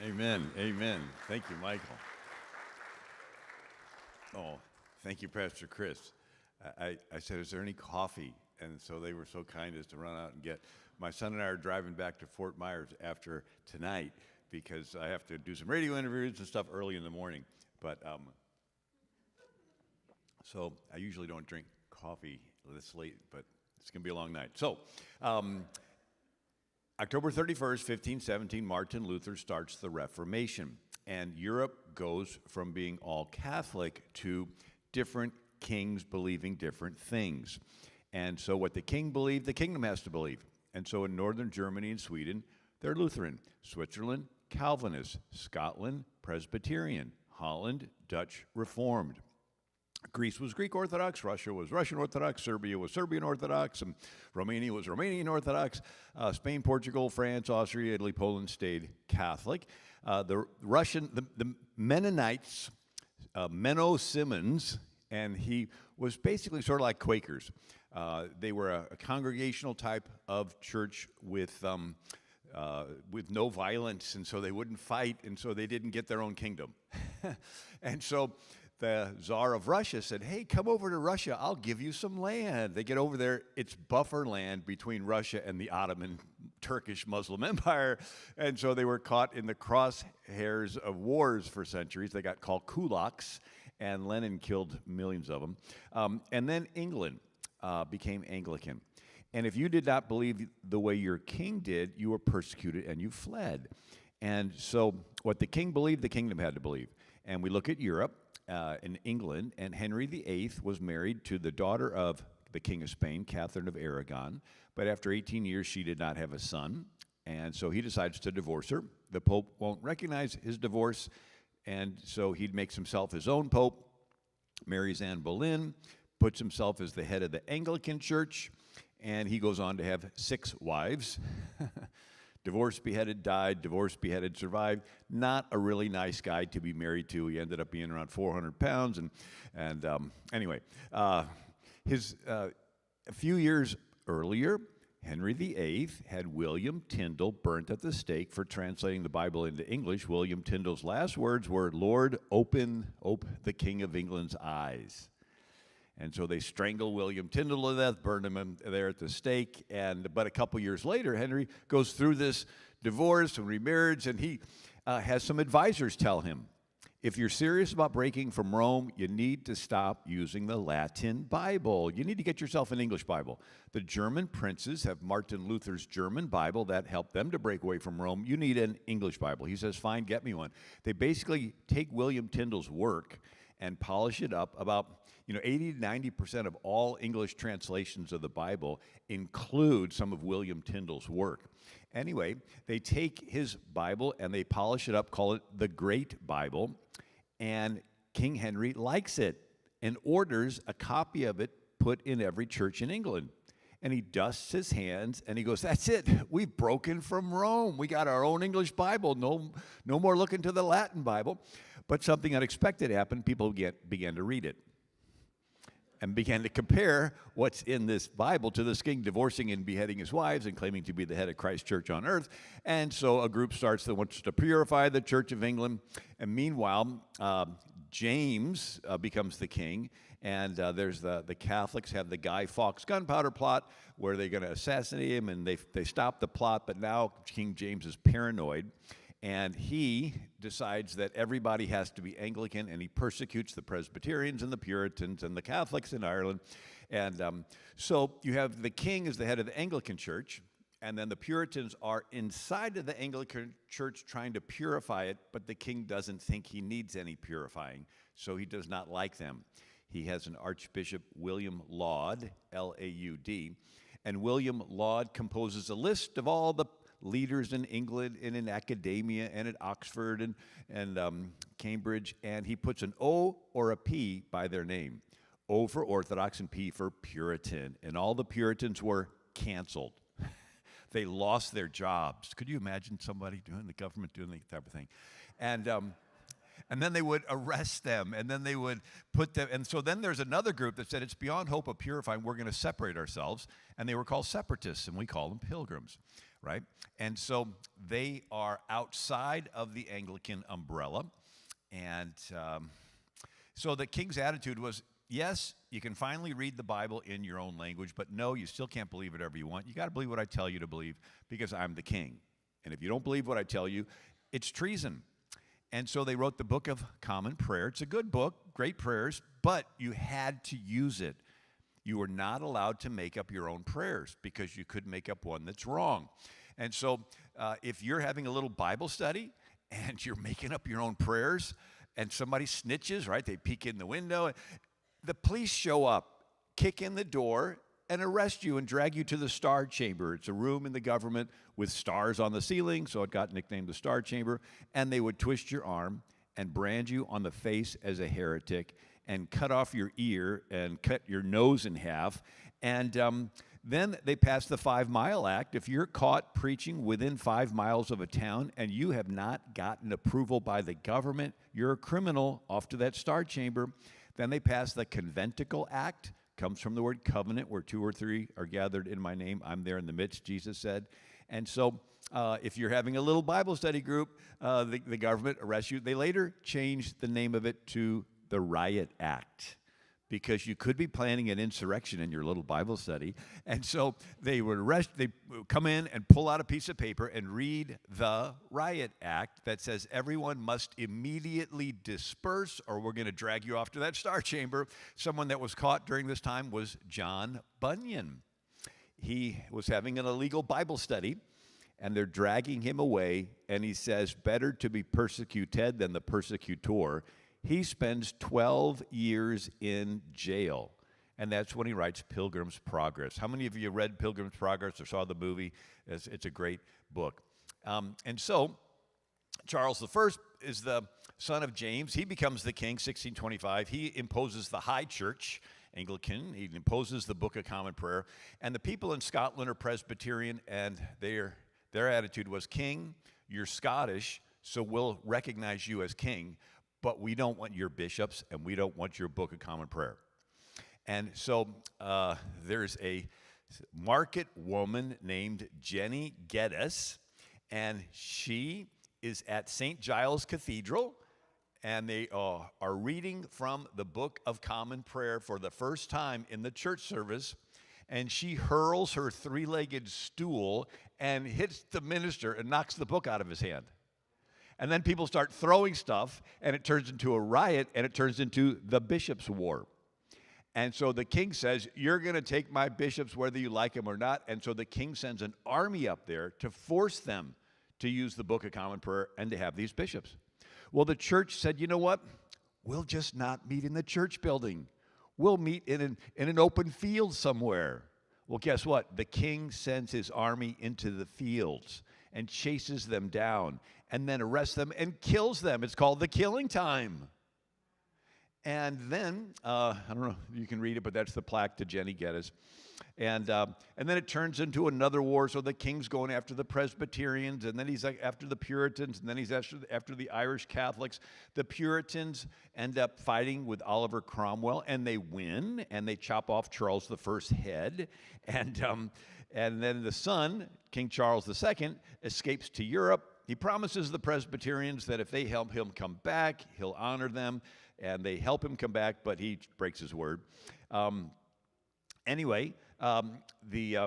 Amen. Amen. Thank you, Michael. Oh, thank you, Pastor Chris. I said, is there any coffee? And so they were so kind as to run out and get. My son and I are driving back to Fort Myers after tonight because I have to do some radio interviews and stuff early in the morning. But so I usually don't drink coffee this late, but it's going to be a long night. So October 31st, 1517, Martin Luther starts the Reformation. And Europe goes from being all Catholic to different kings believing different things. And so what the king believed, the kingdom has to believe. And so in northern Germany and Sweden, they're Lutheran. Switzerland, Calvinist. Scotland, Presbyterian. Holland, Dutch Reformed. Greece was Greek Orthodox, Russia was Russian Orthodox, Serbia was Serbian Orthodox, and Romania was Romanian Orthodox. Spain, Portugal, France, Austria, Italy, Poland stayed Catholic. The Mennonites, Menno Simons, and he was basically sort of like Quakers. They were a congregational type of church with no violence, and so they wouldn't fight, and so they didn't get their own kingdom. And so the Tsar of Russia said, hey, come over to Russia, I'll give you some land. They get over there, it's buffer land between Russia and the Ottoman Turkish Muslim Empire, and so they were caught in the crosshairs of wars for centuries. They got called kulaks, and Lenin killed millions of them. And then England became Anglican. And if you did not believe the way your king did, you were persecuted and you fled. And so what the king believed, the kingdom had to believe. And we look at Europe, in England, and Henry VIII was married to the daughter of the King of Spain, Catherine of Aragon. But after 18 years, she did not have a son, and so he decides to divorce her. The Pope won't recognize his divorce, and so he makes himself his own Pope, marries Anne Boleyn, puts himself as the head of the Anglican Church, and he goes on to have 6 wives. Divorced, beheaded, died, divorced, beheaded, survived. Not a really nice guy to be married to. He ended up being around 400 pounds. Anyway, a few years earlier, Henry VIII had William Tyndale burnt at the stake for translating the Bible into English. William Tyndale's last words were, Lord, open the King of England's eyes. And so they strangle William Tyndale to death, burn him there at the stake. But a couple years later, Henry goes through this divorce and remarriage, and he has some advisors tell him, if you're serious about breaking from Rome, you need to stop using the Latin Bible. You need to get yourself an English Bible. The German princes have Martin Luther's German Bible that helped them to break away from Rome. You need an English Bible. He says, fine, get me one. They basically take William Tyndale's work and polish it up. About 80 to 90% of all English translations of the Bible include some of William Tyndale's work. Anyway, they take his Bible and they polish it up, call it the Great Bible, and King Henry likes it and orders a copy of it put in every church in England. And he dusts his hands and he goes, that's it, we've broken from Rome. We got our own English Bible, no more looking to the Latin Bible. But something unexpected happened. People began to read it and began to compare what's in this Bible to this king divorcing and beheading his wives and claiming to be the head of Christ's church on earth. And so a group starts that wants to purify the Church of England. And meanwhile, James becomes the king. And there's the Catholics have the Guy Fawkes gunpowder plot where they're going to assassinate him, and they stop the plot. But now King James is paranoid. And he decides that everybody has to be Anglican, and he persecutes the Presbyterians and the Puritans and the Catholics in Ireland. And so you have the king as the head of the Anglican Church, and then the Puritans are inside of the Anglican Church trying to purify it, but the king doesn't think he needs any purifying, so he does not like them. He has an Archbishop, William Laud, L-A-U-D, and William Laud composes a list of all the leaders in England and in academia and at Oxford and Cambridge, and he puts an O or a P by their name. O for Orthodox and P for Puritan, and all the Puritans were canceled. They lost their jobs. Could you imagine somebody doing the government doing that type of thing? And then they would arrest them, and then they would put them, and so then there's another group that said, it's beyond hope of purifying, we're going to separate ourselves, and they were called separatists, and we call them pilgrims. right? And so they are outside of the Anglican umbrella. And so the king's attitude was, yes, you can finally read the Bible in your own language, but no, you still can't believe whatever you want. You got to believe what I tell you to believe because I'm the king. And if you don't believe what I tell you, it's treason. And so they wrote the Book of Common Prayer. It's a good book, great prayers, but you had to use it. You were not allowed to make up your own prayers because you could make up one that's wrong. And so if you're having a little Bible study and you're making up your own prayers and somebody snitches, right, they peek in the window, the police show up, kick in the door, and arrest you and drag you to the Star Chamber. It's a room in the government with stars on the ceiling, so it got nicknamed the Star Chamber. And they would twist your arm and brand you on the face as a heretic and cut off your ear and cut your nose in half. And then they passed the 5 Mile Act. If you're caught preaching within 5 miles of a town and you have not gotten approval by the government, you're a criminal, off to that Star Chamber. Then they passed the Conventicle Act. Comes from the word covenant, where 2 or 3 are gathered in my name. I'm there in the midst, Jesus said. And so if you're having a little Bible study group, the government arrests you. They later changed the name of it to the Riot Act because you could be planning an insurrection in your little Bible study. And so they would they come in and pull out a piece of paper and read the Riot Act that says everyone must immediately disperse or we're going to drag you off to that Star Chamber. Someone that was caught during this time was John Bunyan. He was having an illegal Bible study, and they're dragging him away, and he says, better to be persecuted than the persecutor. He spends 12 years in jail, and that's when he writes Pilgrim's Progress. How many of you read Pilgrim's Progress or saw the movie? It's a great book. And so Charles I is the son of James. He becomes the king, 1625. He imposes the High Church, Anglican. He imposes the Book of Common Prayer. And the people in Scotland are Presbyterian, and their attitude was, king, you're Scottish, so we'll recognize you as king, but we don't want your bishops, and we don't want your Book of Common Prayer. And so there's a market woman named Jenny Geddes, and she is at St. Giles Cathedral, and they are reading from the Book of Common Prayer for the first time in the church service, and she hurls her 3-legged stool and hits the minister and knocks the book out of his hand. And then people start throwing stuff, and it turns into a riot, and it turns into the bishop's war. And so the king says, you're going to take my bishops whether you like them or not. And so the king sends an army up there to force them to use the Book of Common Prayer and to have these bishops. Well, the church said, you know what? We'll just not meet in the church building. We'll meet in an open field somewhere. Well, guess what? The king sends his army into the fields and chases them down and then arrests them and kills them. It's called the killing time. And then, I don't know if you can read it, but that's the plaque to Jenny Geddes. And then it turns into another war. So the king's going after the Presbyterians, and then he's after the Puritans, and then he's after the Irish Catholics. The Puritans end up fighting with Oliver Cromwell, and they win, and they chop off Charles I's head. And then the son, King Charles II, escapes to Europe. He promises the Presbyterians that if they help him come back, he'll honor them. And they help him come back, but he breaks his word. Anyway, you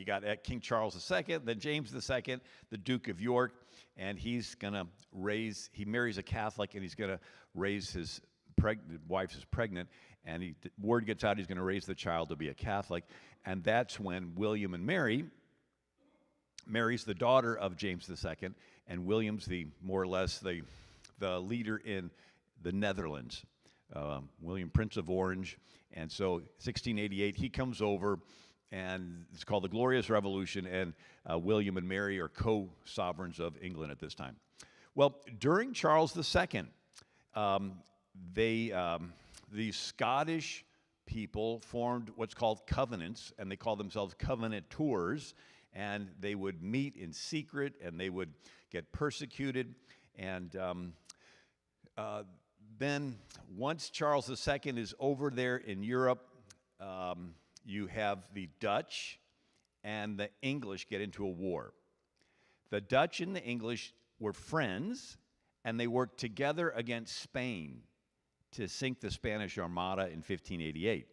got King Charles II, then James II, the Duke of York, and he marries a Catholic, and he's going to raise his wife is pregnant, and word gets out he's going to raise the child to be a Catholic, and that's when William and Mary marries the daughter of James II, and William's more or less the leader in the Netherlands, William, Prince of Orange. And so 1688, he comes over, and it's called the Glorious Revolution, and William and Mary are co-sovereigns of England at this time. Well, during Charles II, the Scottish people formed what's called covenants, and they called themselves covenanters, and they would meet in secret, and they would get persecuted, and then once Charles II is over there in Europe, you have the Dutch and the English get into a war. The Dutch and the English were friends, and they worked together against Spain to sink the Spanish Armada in 1588.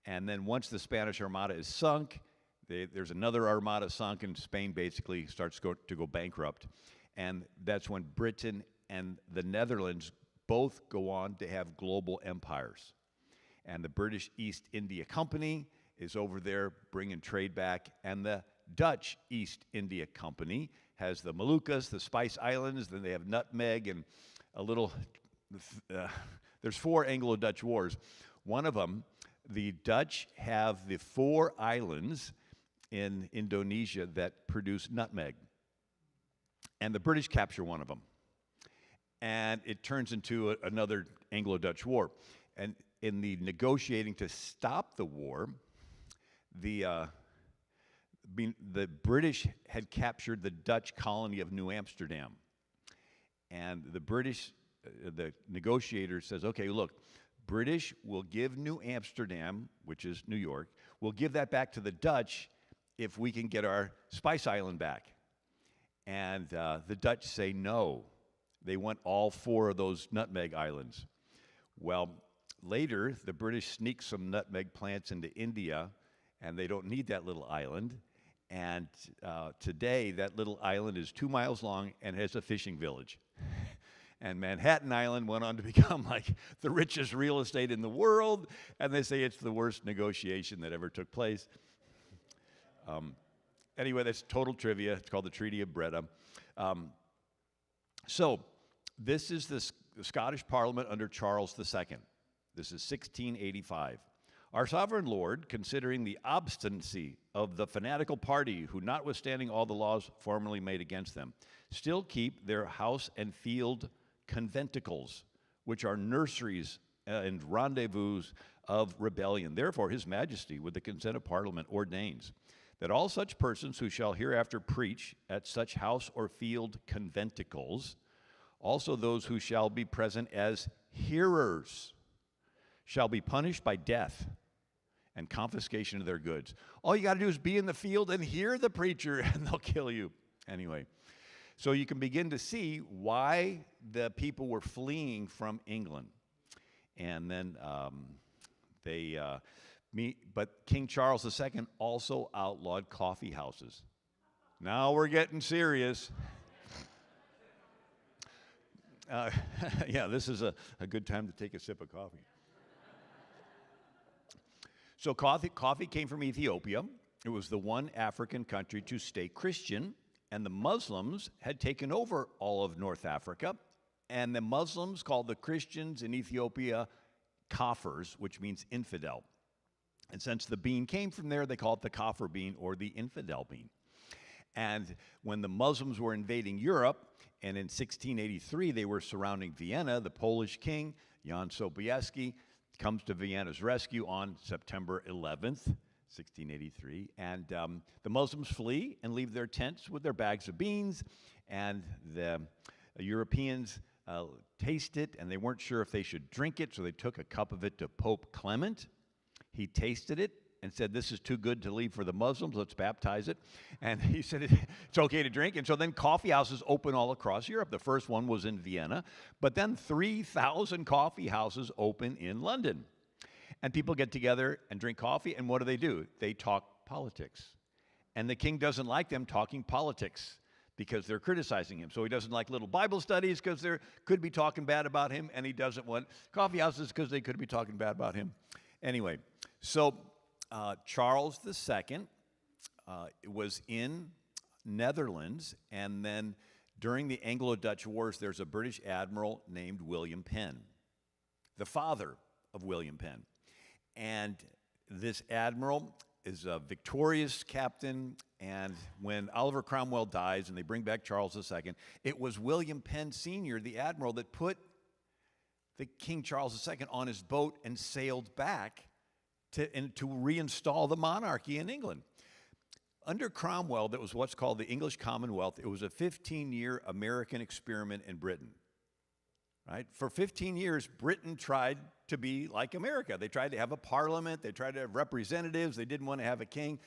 And then once the Spanish Armada is sunk, there's another armada sunk, and Spain basically starts to go bankrupt. And that's when Britain and the Netherlands both go on to have global empires. And the British East India Company is over there bringing trade back, and the Dutch East India Company has the Moluccas, the Spice Islands, then they have nutmeg and a little, there's 4 Anglo-Dutch wars. One of them, the Dutch have the 4 islands in Indonesia that produce nutmeg. And the British capture one of them. And it turns into another Anglo-Dutch war. And in the negotiating to stop the war, the British had captured the Dutch colony of New Amsterdam. And the British, the negotiator says, okay, look, British will give New Amsterdam, which is New York, we'll give that back to the Dutch if we can get our Spice Island back. And the Dutch say no. They want all 4 of those nutmeg islands. Well, later, the British sneak some nutmeg plants into India, and they don't need that little island. And today, that little island is 2 miles long and has a fishing village. And Manhattan Island went on to become like the richest real estate in the world, and they say it's the worst negotiation that ever took place. Anyway, that's total trivia. It's called the Treaty of Breda. So this is the Scottish Parliament under Charles II. This is 1685. Our sovereign lord, considering the obstinacy of the fanatical party who, notwithstanding all the laws formerly made against them, still keep their house and field conventicles, which are nurseries and rendezvous of rebellion. Therefore, his majesty, with the consent of Parliament, ordains that all such persons who shall hereafter preach at such house or field conventicles, also those who shall be present as hearers, shall be punished by death and confiscation of their goods. All you got to do is be in the field and hear the preacher, and they'll kill you. Anyway, so you can begin to see why the people were fleeing from England. And then but King Charles II also outlawed coffee houses. Now we're getting serious. Yeah, this is a good time to take a sip of coffee. So coffee came from Ethiopia. It was the one African country to stay Christian, and the Muslims had taken over all of North Africa, and the Muslims called the Christians in Ethiopia Kafirs, which means infidel. And since the bean came from there, they call it the Kafir bean or the infidel bean. And when the Muslims were invading Europe, and in 1683 they were surrounding Vienna, the Polish king, Jan Sobieski, comes to Vienna's rescue on September 11th, 1683. And the Muslims flee and leave their tents with their bags of beans, and the Europeans taste it, and they weren't sure if they should drink it, so they took a cup of it to Pope Clement. He tasted it and said, this is too good to leave for the Muslims, let's baptize it. And he said, it's okay to drink. And so then coffee houses open all across Europe. The first one was in Vienna, but then 3,000 coffee houses open in London. And people get together and drink coffee, and what do? They talk politics. And the king doesn't like them talking politics because they're criticizing him. So he doesn't like little Bible studies because they could be talking bad about him, and he doesn't want coffee houses because they could be talking bad about him. Anyway, so Charles II was in Netherlands, and then during the Anglo-Dutch Wars, there's a British admiral named William Penn, the father of William Penn. And this admiral is a victorious captain, and when Oliver Cromwell dies and they bring back Charles II, it was William Penn Sr., the admiral, that put the King Charles II on his boat and sailed back to reinstall the monarchy in England. Under Cromwell, that was what's called the English Commonwealth. It was a 15-year American experiment in Britain. Right? For 15 years, Britain tried to be like America. They tried to have a parliament. They tried to have representatives. They didn't want to have a king.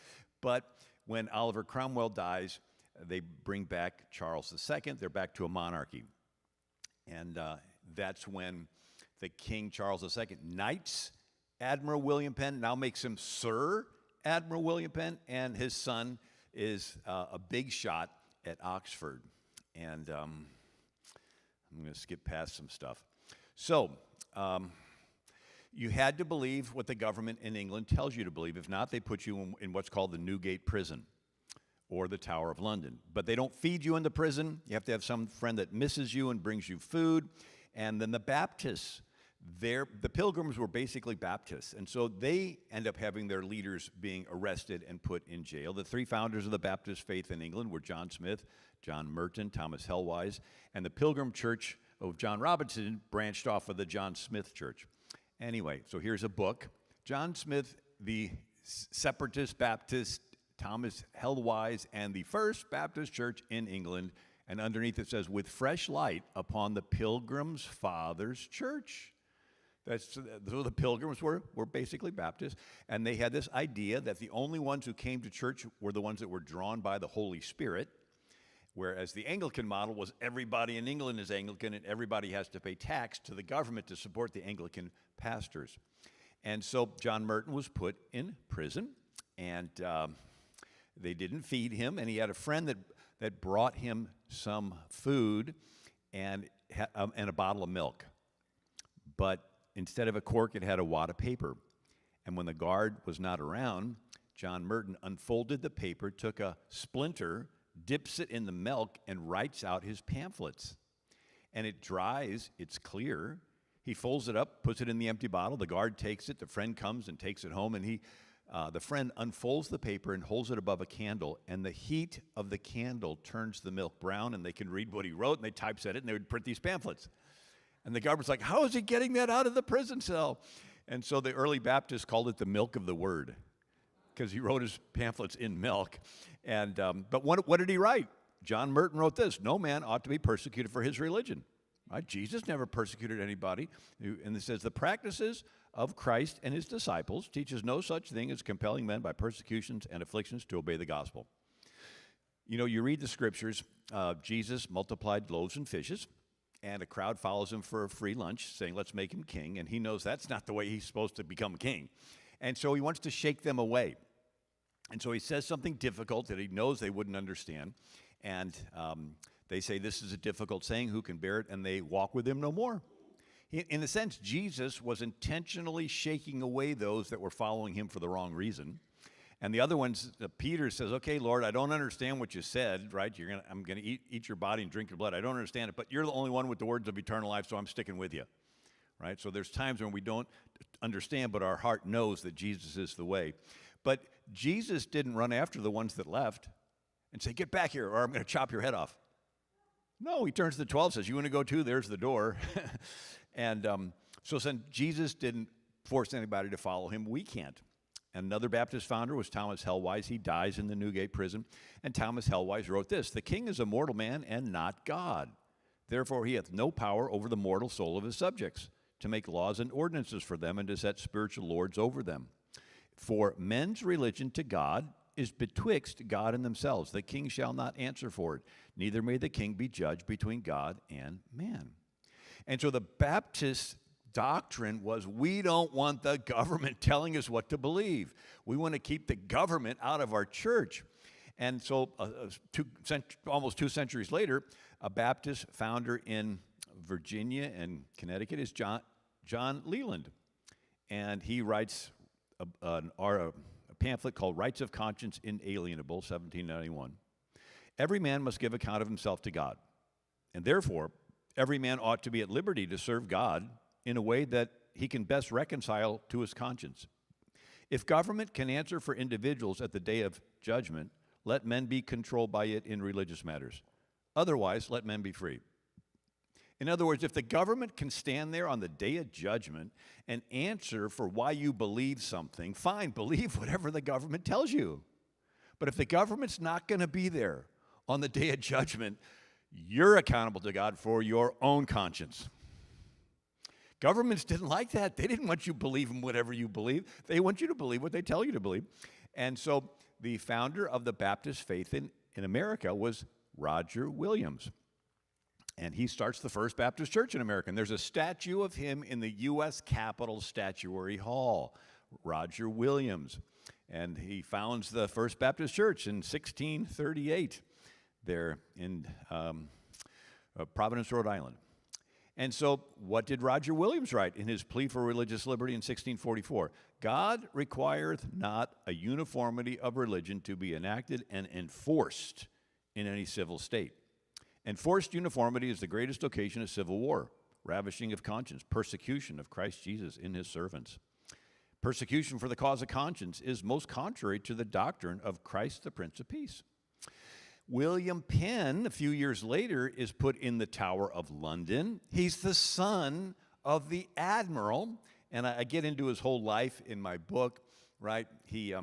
But when Oliver Cromwell dies, they bring back Charles II. They're back to a monarchy. And that's when the King Charles II knights Admiral William Penn, now makes him Sir Admiral William Penn, and his son is a big shot at Oxford. And I'm going to skip past some stuff. So, you had to believe what the government in England tells you to believe. If not, they put you in what's called the Newgate Prison or the Tower of London. But they don't feed you in the prison. You have to have some friend that misses you and brings you food. And then the Baptists, the Pilgrims were basically Baptists. And so they end up having their leaders being arrested and put in jail. The three founders of the Baptist faith in England were John Smith, John Merton, Thomas Helwise, and the Pilgrim Church of John Robinson branched off of the John Smith Church. Anyway, so here's a book. John Smith, the Separatist Baptist, Thomas Helwise, and the First Baptist Church in England. And underneath it says, with fresh light upon the Pilgrims' Fathers' Church. So the Pilgrims were basically Baptists, and they had this idea that the only ones who came to church were the ones that were drawn by the Holy Spirit, whereas the Anglican model was everybody in England is Anglican, and everybody has to pay tax to the government to support the Anglican pastors. And so John Merton was put in prison, and they didn't feed him, and he had a friend that brought him some food and a bottle of milk. But instead of a cork, it had a wad of paper. And when the guard was not around, John Merton unfolded the paper, took a splinter, dips it in the milk, and writes out his pamphlets. And it dries, it's clear. He folds it up, puts it in the empty bottle. The guard takes it. The friend comes and takes it home, and the friend unfolds the paper and holds it above a candle, and the heat of the candle turns the milk brown, and they can read what he wrote, and they typeset it, and they would print these pamphlets. And the guard was like, how is he getting that out of the prison cell? And so the early Baptists called it the milk of the word, because he wrote his pamphlets in milk. And but what did he write? John Merton wrote this: no man ought to be persecuted for his religion. Right? Jesus never persecuted anybody. And it says, the practices of Christ and his disciples teaches no such thing as compelling men by persecutions and afflictions to obey the gospel. You know, you read the scriptures, Jesus multiplied loaves and fishes, and a crowd follows him for a free lunch, saying, let's make him king. And he knows that's not the way he's supposed to become king. And so he wants to shake them away. And so he says something difficult that he knows they wouldn't understand. And they say, this is a difficult saying, who can bear it? And they walk with him no more. In a sense, Jesus was intentionally shaking away those that were following him for the wrong reason. And the other ones, Peter says, okay, Lord, I don't understand what you said, right? I'm going to eat your body and drink your blood. I don't understand it, but you're the only one with the words of eternal life, so I'm sticking with you, right? So there's times when we don't understand, but our heart knows that Jesus is the way. But Jesus didn't run after the ones that left and say, get back here, or I'm going to chop your head off. No, he turns to the 12, says, you want to go too? There's the door. And so since Jesus didn't force anybody to follow him, we can't. Another Baptist founder was Thomas Helwise. He dies in the Newgate prison. And Thomas Helwise wrote this: the king is a mortal man and not God. Therefore he hath no power over the mortal soul of his subjects, to make laws and ordinances for them, and to set spiritual lords over them. For men's religion to God is betwixt God and themselves. The king shall not answer for it, neither may the king be judged between God and man. And so the Baptist doctrine was, we don't want the government telling us what to believe. We want to keep the government out of our church. And so almost 2 centuries later, a Baptist founder in Virginia and Connecticut is John Leland. And he writes a pamphlet called Rights of Conscience Inalienable, 1791. Every man must give account of himself to God, and therefore every man ought to be at liberty to serve God in a way that he can best reconcile to his conscience. If government can answer for individuals at the day of judgment, let men be controlled by it in religious matters. Otherwise, let men be free. In other words, if the government can stand there on the day of judgment and answer for why you believe something, fine, believe whatever the government tells you. But if the government's not going to be there on the day of judgment, you're accountable to God for your own conscience. Governments didn't like that. They didn't want you believing whatever you believe. They want you to believe what they tell you to believe. And so the founder of the Baptist faith in America was Roger Williams. And he starts the first Baptist church in America. And there's a statue of him in the U.S. Capitol Statuary Hall, Roger Williams. And he founds the First Baptist Church in 1638 there in Providence, Rhode Island. And so what did Roger Williams write in his plea for religious liberty in 1644? God requireth not a uniformity of religion to be enacted and enforced in any civil state. Enforced uniformity is the greatest occasion of civil war, ravishing of conscience, persecution of Christ Jesus in his servants. Persecution for the cause of conscience is most contrary to the doctrine of Christ the Prince of Peace. William Penn, a few years later, is put in the Tower of London. He's the son of the admiral, and I get into his whole life in my book, right? He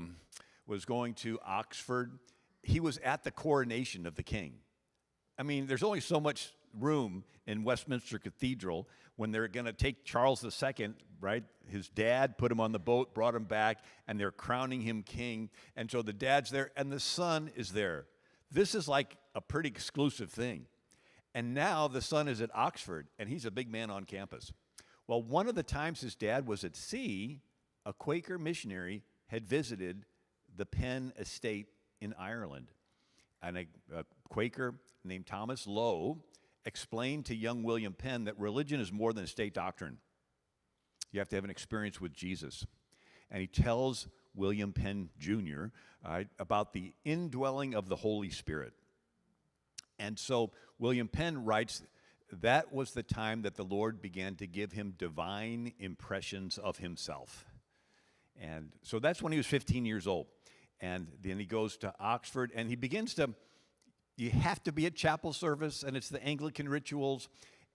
was going to Oxford. He was at the coronation of the king. I mean, there's only so much room in Westminster Cathedral when they're going to take Charles II, right? His dad put him on the boat, brought him back, and they're crowning him king. And so the dad's there, and the son is there. This is like a pretty exclusive thing. And now the son is at Oxford, and he's a big man on campus. Well, one of the times his dad was at sea, a Quaker missionary had visited the Penn estate in Ireland. And a Quaker named Thomas Lowe explained to young William Penn that religion is more than a state doctrine. You have to have an experience with Jesus. And he tells William Penn Jr. About the indwelling of the Holy Spirit. And so William Penn writes, that was the time that the Lord began to give him divine impressions of himself. And so that's when he was 15 years old. And then he goes to Oxford, and he begins to, you have to be at chapel service, and it's the Anglican rituals.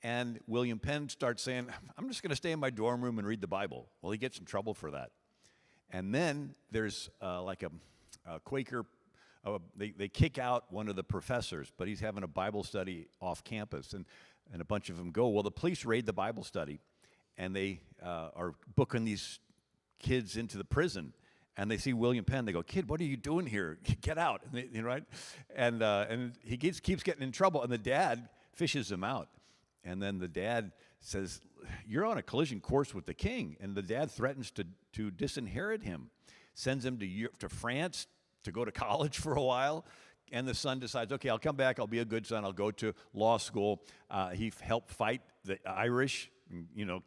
And William Penn starts saying, I'm just going to stay in my dorm room and read the Bible. Well, he gets in trouble for that. And then there's like a Quaker, they kick out one of the professors, but he's having a Bible study off campus, and a bunch of them go. Well, the police raid the Bible study, and they are booking these kids into the prison. And they see William Penn. They go, kid, what are you doing here? Get out, right? And he keeps getting in trouble. And the dad fishes him out. And then the dad says, you're on a collision course with the king. And the dad threatens to disinherit him, sends him to France to go to college for a while. And the son decides, okay, I'll come back. I'll be a good son. I'll go to law school. He helped fight the Irish,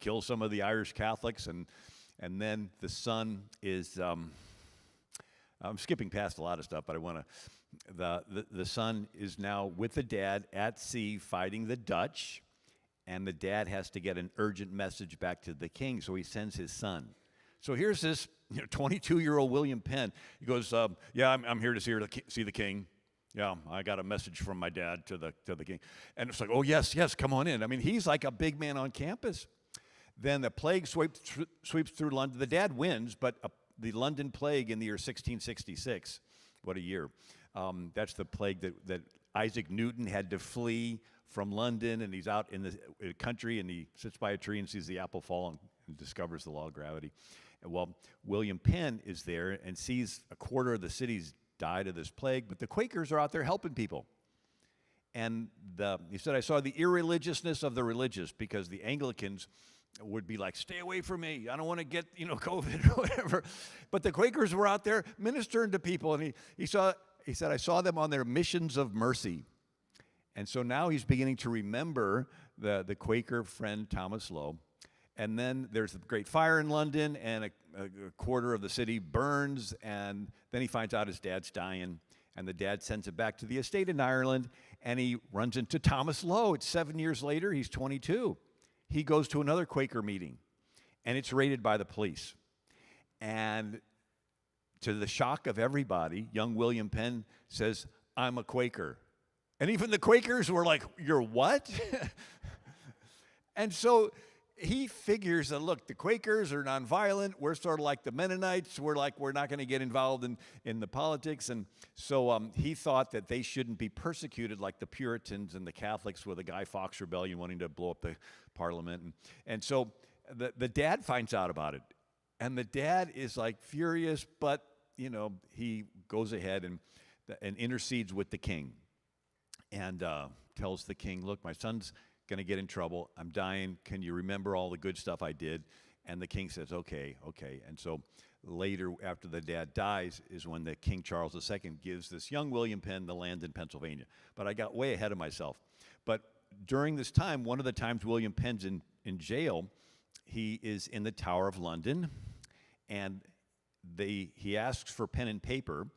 kill some of the Irish Catholics. And then the son is, I'm skipping past a lot of stuff, but I want to, the son is now with the dad at sea fighting the Dutch, and the dad has to get an urgent message back to the king, so he sends his son. So here's this 22-year-old William Penn. He goes, yeah, I'm here to see the king. Yeah, I got a message from my dad to the king. And it's like, oh, yes, come on in. I mean, he's like a big man on campus. Then the plague sweeps through London. The dad wins, but the London plague in the year 1666, what a year. That's the plague that Isaac Newton had to flee from London, and he's out in the country, and he sits by a tree and sees the apple fall and discovers the law of gravity. And well, William Penn is there and sees a quarter of the city's died of this plague, but the Quakers are out there helping people. And he said, I saw the irreligiousness of the religious, because the Anglicans would be like, stay away from me. I don't want to get, COVID or whatever. But the Quakers were out there ministering to people. And he said, I saw them on their missions of mercy. And so now he's beginning to remember the Quaker friend Thomas Lowe. And then there's the Great Fire in London, and a quarter of the city burns. And then he finds out his dad's dying. And the dad sends him back to the estate in Ireland. And he runs into Thomas Lowe. It's 7 years later. He's 22. He goes to another Quaker meeting, and it's raided by the police. And to the shock of everybody, young William Penn says, I'm a Quaker. And even the Quakers were like, you're what? And so he figures that, look, the Quakers are nonviolent. We're sort of like the Mennonites. We're not going to get involved in the politics. And so he thought that they shouldn't be persecuted like the Puritans and the Catholics with the Guy Fawkes Rebellion wanting to blow up the Parliament. And so the dad finds out about it. And the dad is like furious, but he goes ahead and intercedes with the king and tells the king, look, my son's going to get in trouble. I'm dying. Can you remember all the good stuff I did? And the king says, okay. And so later, after the dad dies, is when the King Charles II gives this young William Penn the land in Pennsylvania. But I got way ahead of myself. But during this time, one of the times William Penn's in jail, he is in the Tower of London, and he asks for pen and paper,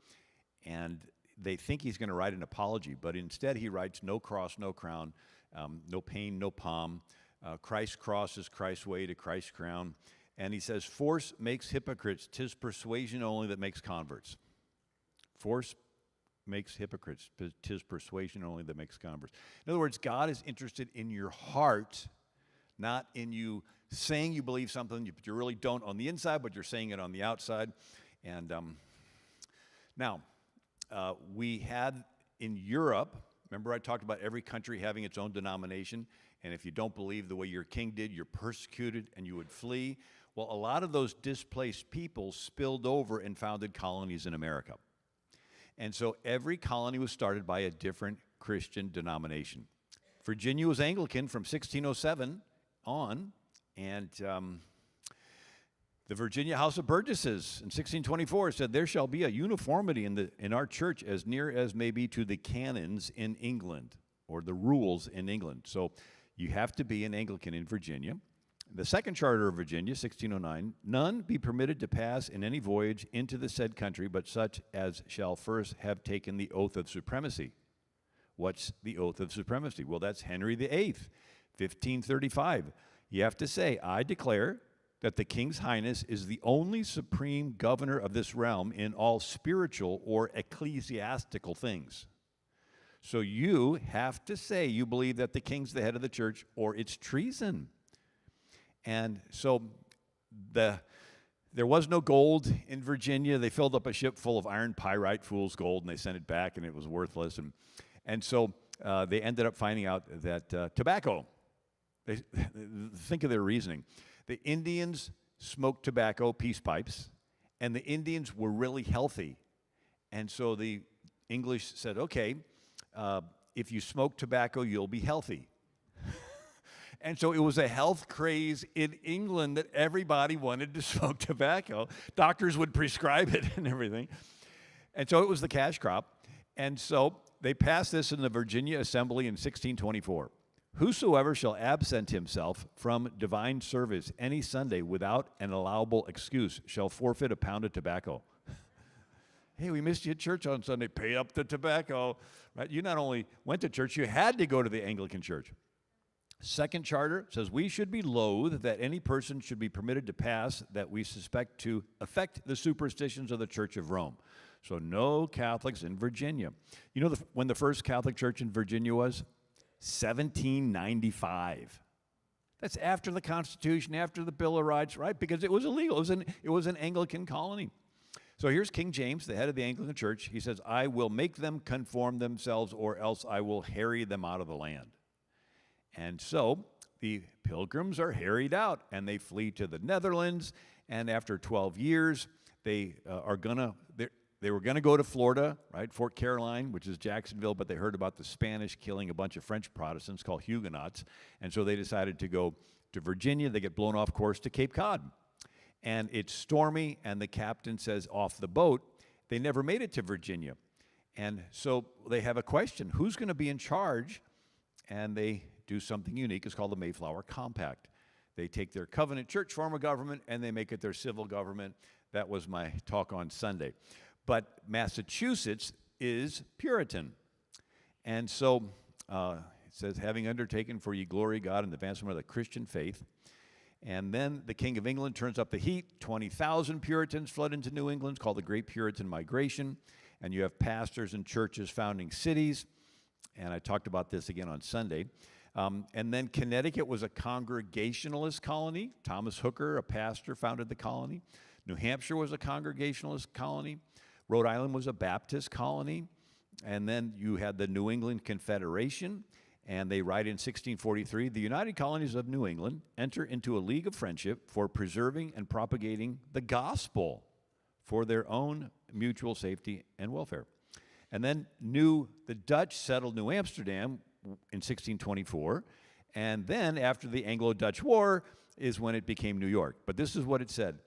and they think he's going to write an apology, but instead he writes, no cross, no crown, no pain, no palm. Christ's cross is Christ's way to Christ's crown. And he says, force makes hypocrites, 'tis persuasion only that makes converts. Force makes hypocrites, 'tis persuasion only that makes converts. In other words, God is interested in your heart, not in you saying you believe something, but you really don't on the inside, but you're saying it on the outside. And now, we had in Europe, remember I talked about every country having its own denomination, and if you don't believe the way your king did, you're persecuted and you would flee. Well, a lot of those displaced people spilled over and founded colonies in America. And so every colony was started by a different Christian denomination. Virginia was Anglican from 1607 on, and the Virginia House of Burgesses in 1624 said, there shall be a uniformity in our church as near as may be to the canons in England, or the rules in England. So you have to be an Anglican in Virginia. The second charter of Virginia, 1609, none be permitted to pass in any voyage into the said country, but such as shall first have taken the oath of supremacy. What's the oath of supremacy? Well, that's Henry VIII, 1535. You have to say, I declare that the King's Highness is the only supreme governor of this realm in all spiritual or ecclesiastical things. So you have to say you believe that the king's the head of the church, or it's treason. And so there was no gold in Virginia. They filled up a ship full of iron pyrite, fool's gold, and they sent it back, and it was worthless. And so they ended up finding out that tobacco, think of their reasoning. The Indians smoked tobacco, peace pipes, and the Indians were really healthy. And so the English said, okay, if you smoke tobacco, you'll be healthy. And so it was a health craze in England that everybody wanted to smoke tobacco. Doctors would prescribe it and everything. And so it was the cash crop. And so they passed this in the Virginia Assembly in 1624. Whosoever shall absent himself from divine service any Sunday without an allowable excuse shall forfeit a pound of tobacco. Hey, we missed you at church on Sunday. Pay up the tobacco. Right? You not only went to church, you had to go to the Anglican church. Second charter says we should be loath that any person should be permitted to pass that we suspect to affect the superstitions of the Church of Rome. So no Catholics in Virginia. You know when the first Catholic church in Virginia was? 1795. That's after the Constitution, after the Bill of Rights, right? Because it was illegal. It was an Anglican colony. So here's King James, the head of the Anglican Church. He says, I will make them conform themselves, or else I will harry them out of the land. And so the Pilgrims are harried out, and they flee to the Netherlands. And after 12 years, they were going to go to Florida, right, Fort Caroline, which is Jacksonville, but they heard about the Spanish killing a bunch of French Protestants called Huguenots, and so they decided to go to Virginia. They get blown off course to Cape Cod, and it's stormy, and the captain says off the boat, they never made it to Virginia. And so they have a question, who's going to be in charge? And they do something unique. It's called the Mayflower Compact. They take their covenant church form of government, and they make it their civil government. That was my talk on Sunday. But Massachusetts is Puritan. And so it says, having undertaken for ye glory God and the advancement of the Christian faith. And then the King of England turns up the heat. 20,000 Puritans flood into New England. It's called the Great Puritan Migration. And you have pastors and churches founding cities. And I talked about this again on Sunday. And then Connecticut was a Congregationalist colony. Thomas Hooker, a pastor, founded the colony. New Hampshire was a Congregationalist colony. Rhode Island was a Baptist colony. And then you had the New England Confederation, and they write in 1643, the United Colonies of New England enter into a league of friendship for preserving and propagating the gospel for their own mutual safety and welfare. And then the Dutch settled New Amsterdam in 1624, and then after the Anglo-Dutch War is when it became New York. But this is what it said: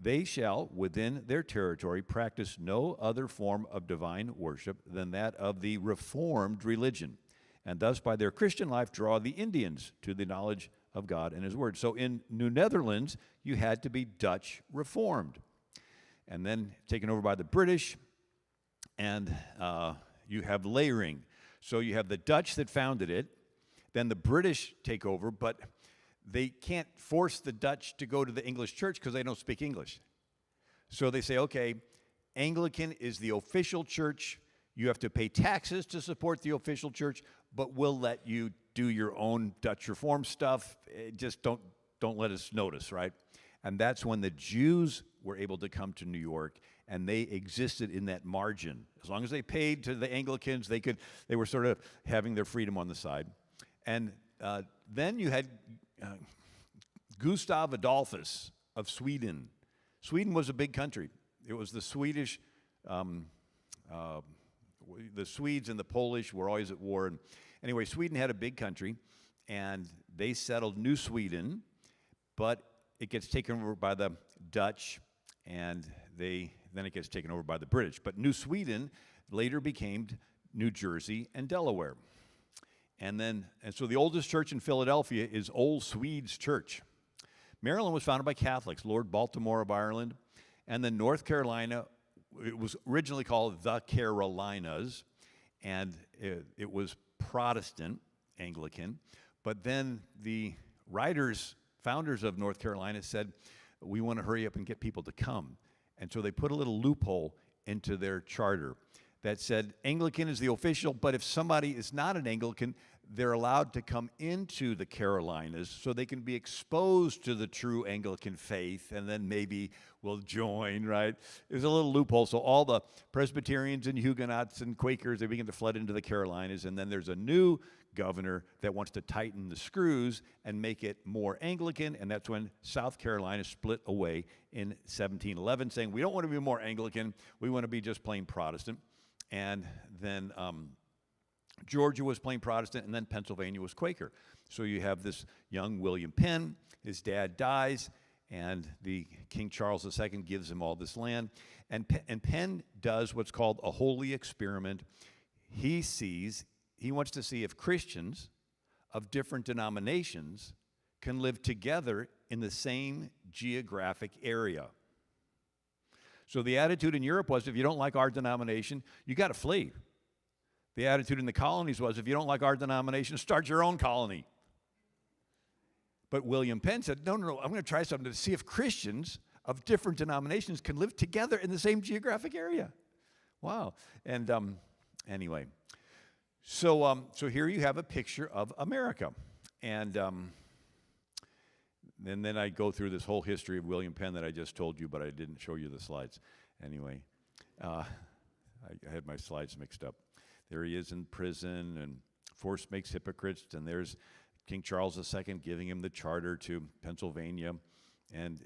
they shall, within their territory, practice no other form of divine worship than that of the Reformed religion, and thus by their Christian life draw the Indians to the knowledge of God and His Word. So in New Netherlands, you had to be Dutch Reformed, and then taken over by the British, and you have layering. So you have the Dutch that founded it, then the British take over, but they can't force the Dutch to go to the English church because they don't speak English. So they say, okay, Anglican is the official church. You have to pay taxes to support the official church, but we'll let you do your own Dutch Reform stuff. Just don't let us notice, right? And that's when the Jews were able to come to New York, and they existed in that margin. As long as they paid to the Anglicans, they were sort of having their freedom on the side. And then you had Gustav Adolphus of Sweden. Sweden was a big country. It was the Swedish, the Swedes and the Polish were always at war. And anyway, Sweden had a big country, and they settled New Sweden, but it gets taken over by the Dutch, and then it gets taken over by the British. But New Sweden later became New Jersey and Delaware. And so the oldest church in Philadelphia is Old Swedes Church. Maryland was founded by Catholics, Lord Baltimore of Ireland. And then North Carolina, it was originally called the Carolinas, and it was Protestant, Anglican. But then the founders of North Carolina said, we want to hurry up and get people to come. And so they put a little loophole into their charter that said Anglican is the official, but if somebody is not an Anglican, they're allowed to come into the Carolinas so they can be exposed to the true Anglican faith, and then maybe we'll join, right? There's a little loophole. So all the Presbyterians and Huguenots and Quakers, they begin to flood into the Carolinas, and then there's a new governor that wants to tighten the screws and make it more Anglican, and that's when South Carolina split away in 1711, saying we don't want to be more Anglican, we want to be just plain Protestant. And then Georgia was plain Protestant, and then Pennsylvania was Quaker. So you have this young William Penn. His dad dies, and the King Charles II gives him all this land. And Penn does what's called a holy experiment. He wants to see if Christians of different denominations can live together in the same geographic area. So the attitude in Europe was, if you don't like our denomination, you got to flee. The attitude in the colonies was, if you don't like our denomination, start your own colony. But William Penn said, no, I'm going to try something to see if Christians of different denominations can live together in the same geographic area. Wow. And anyway, so here you have a picture of America. And then I go through this whole history of William Penn that I just told you, but I didn't show you the slides. Anyway, I had my slides mixed up. There he is in prison, and force makes hypocrites, and there's King Charles II giving him the charter to Pennsylvania, and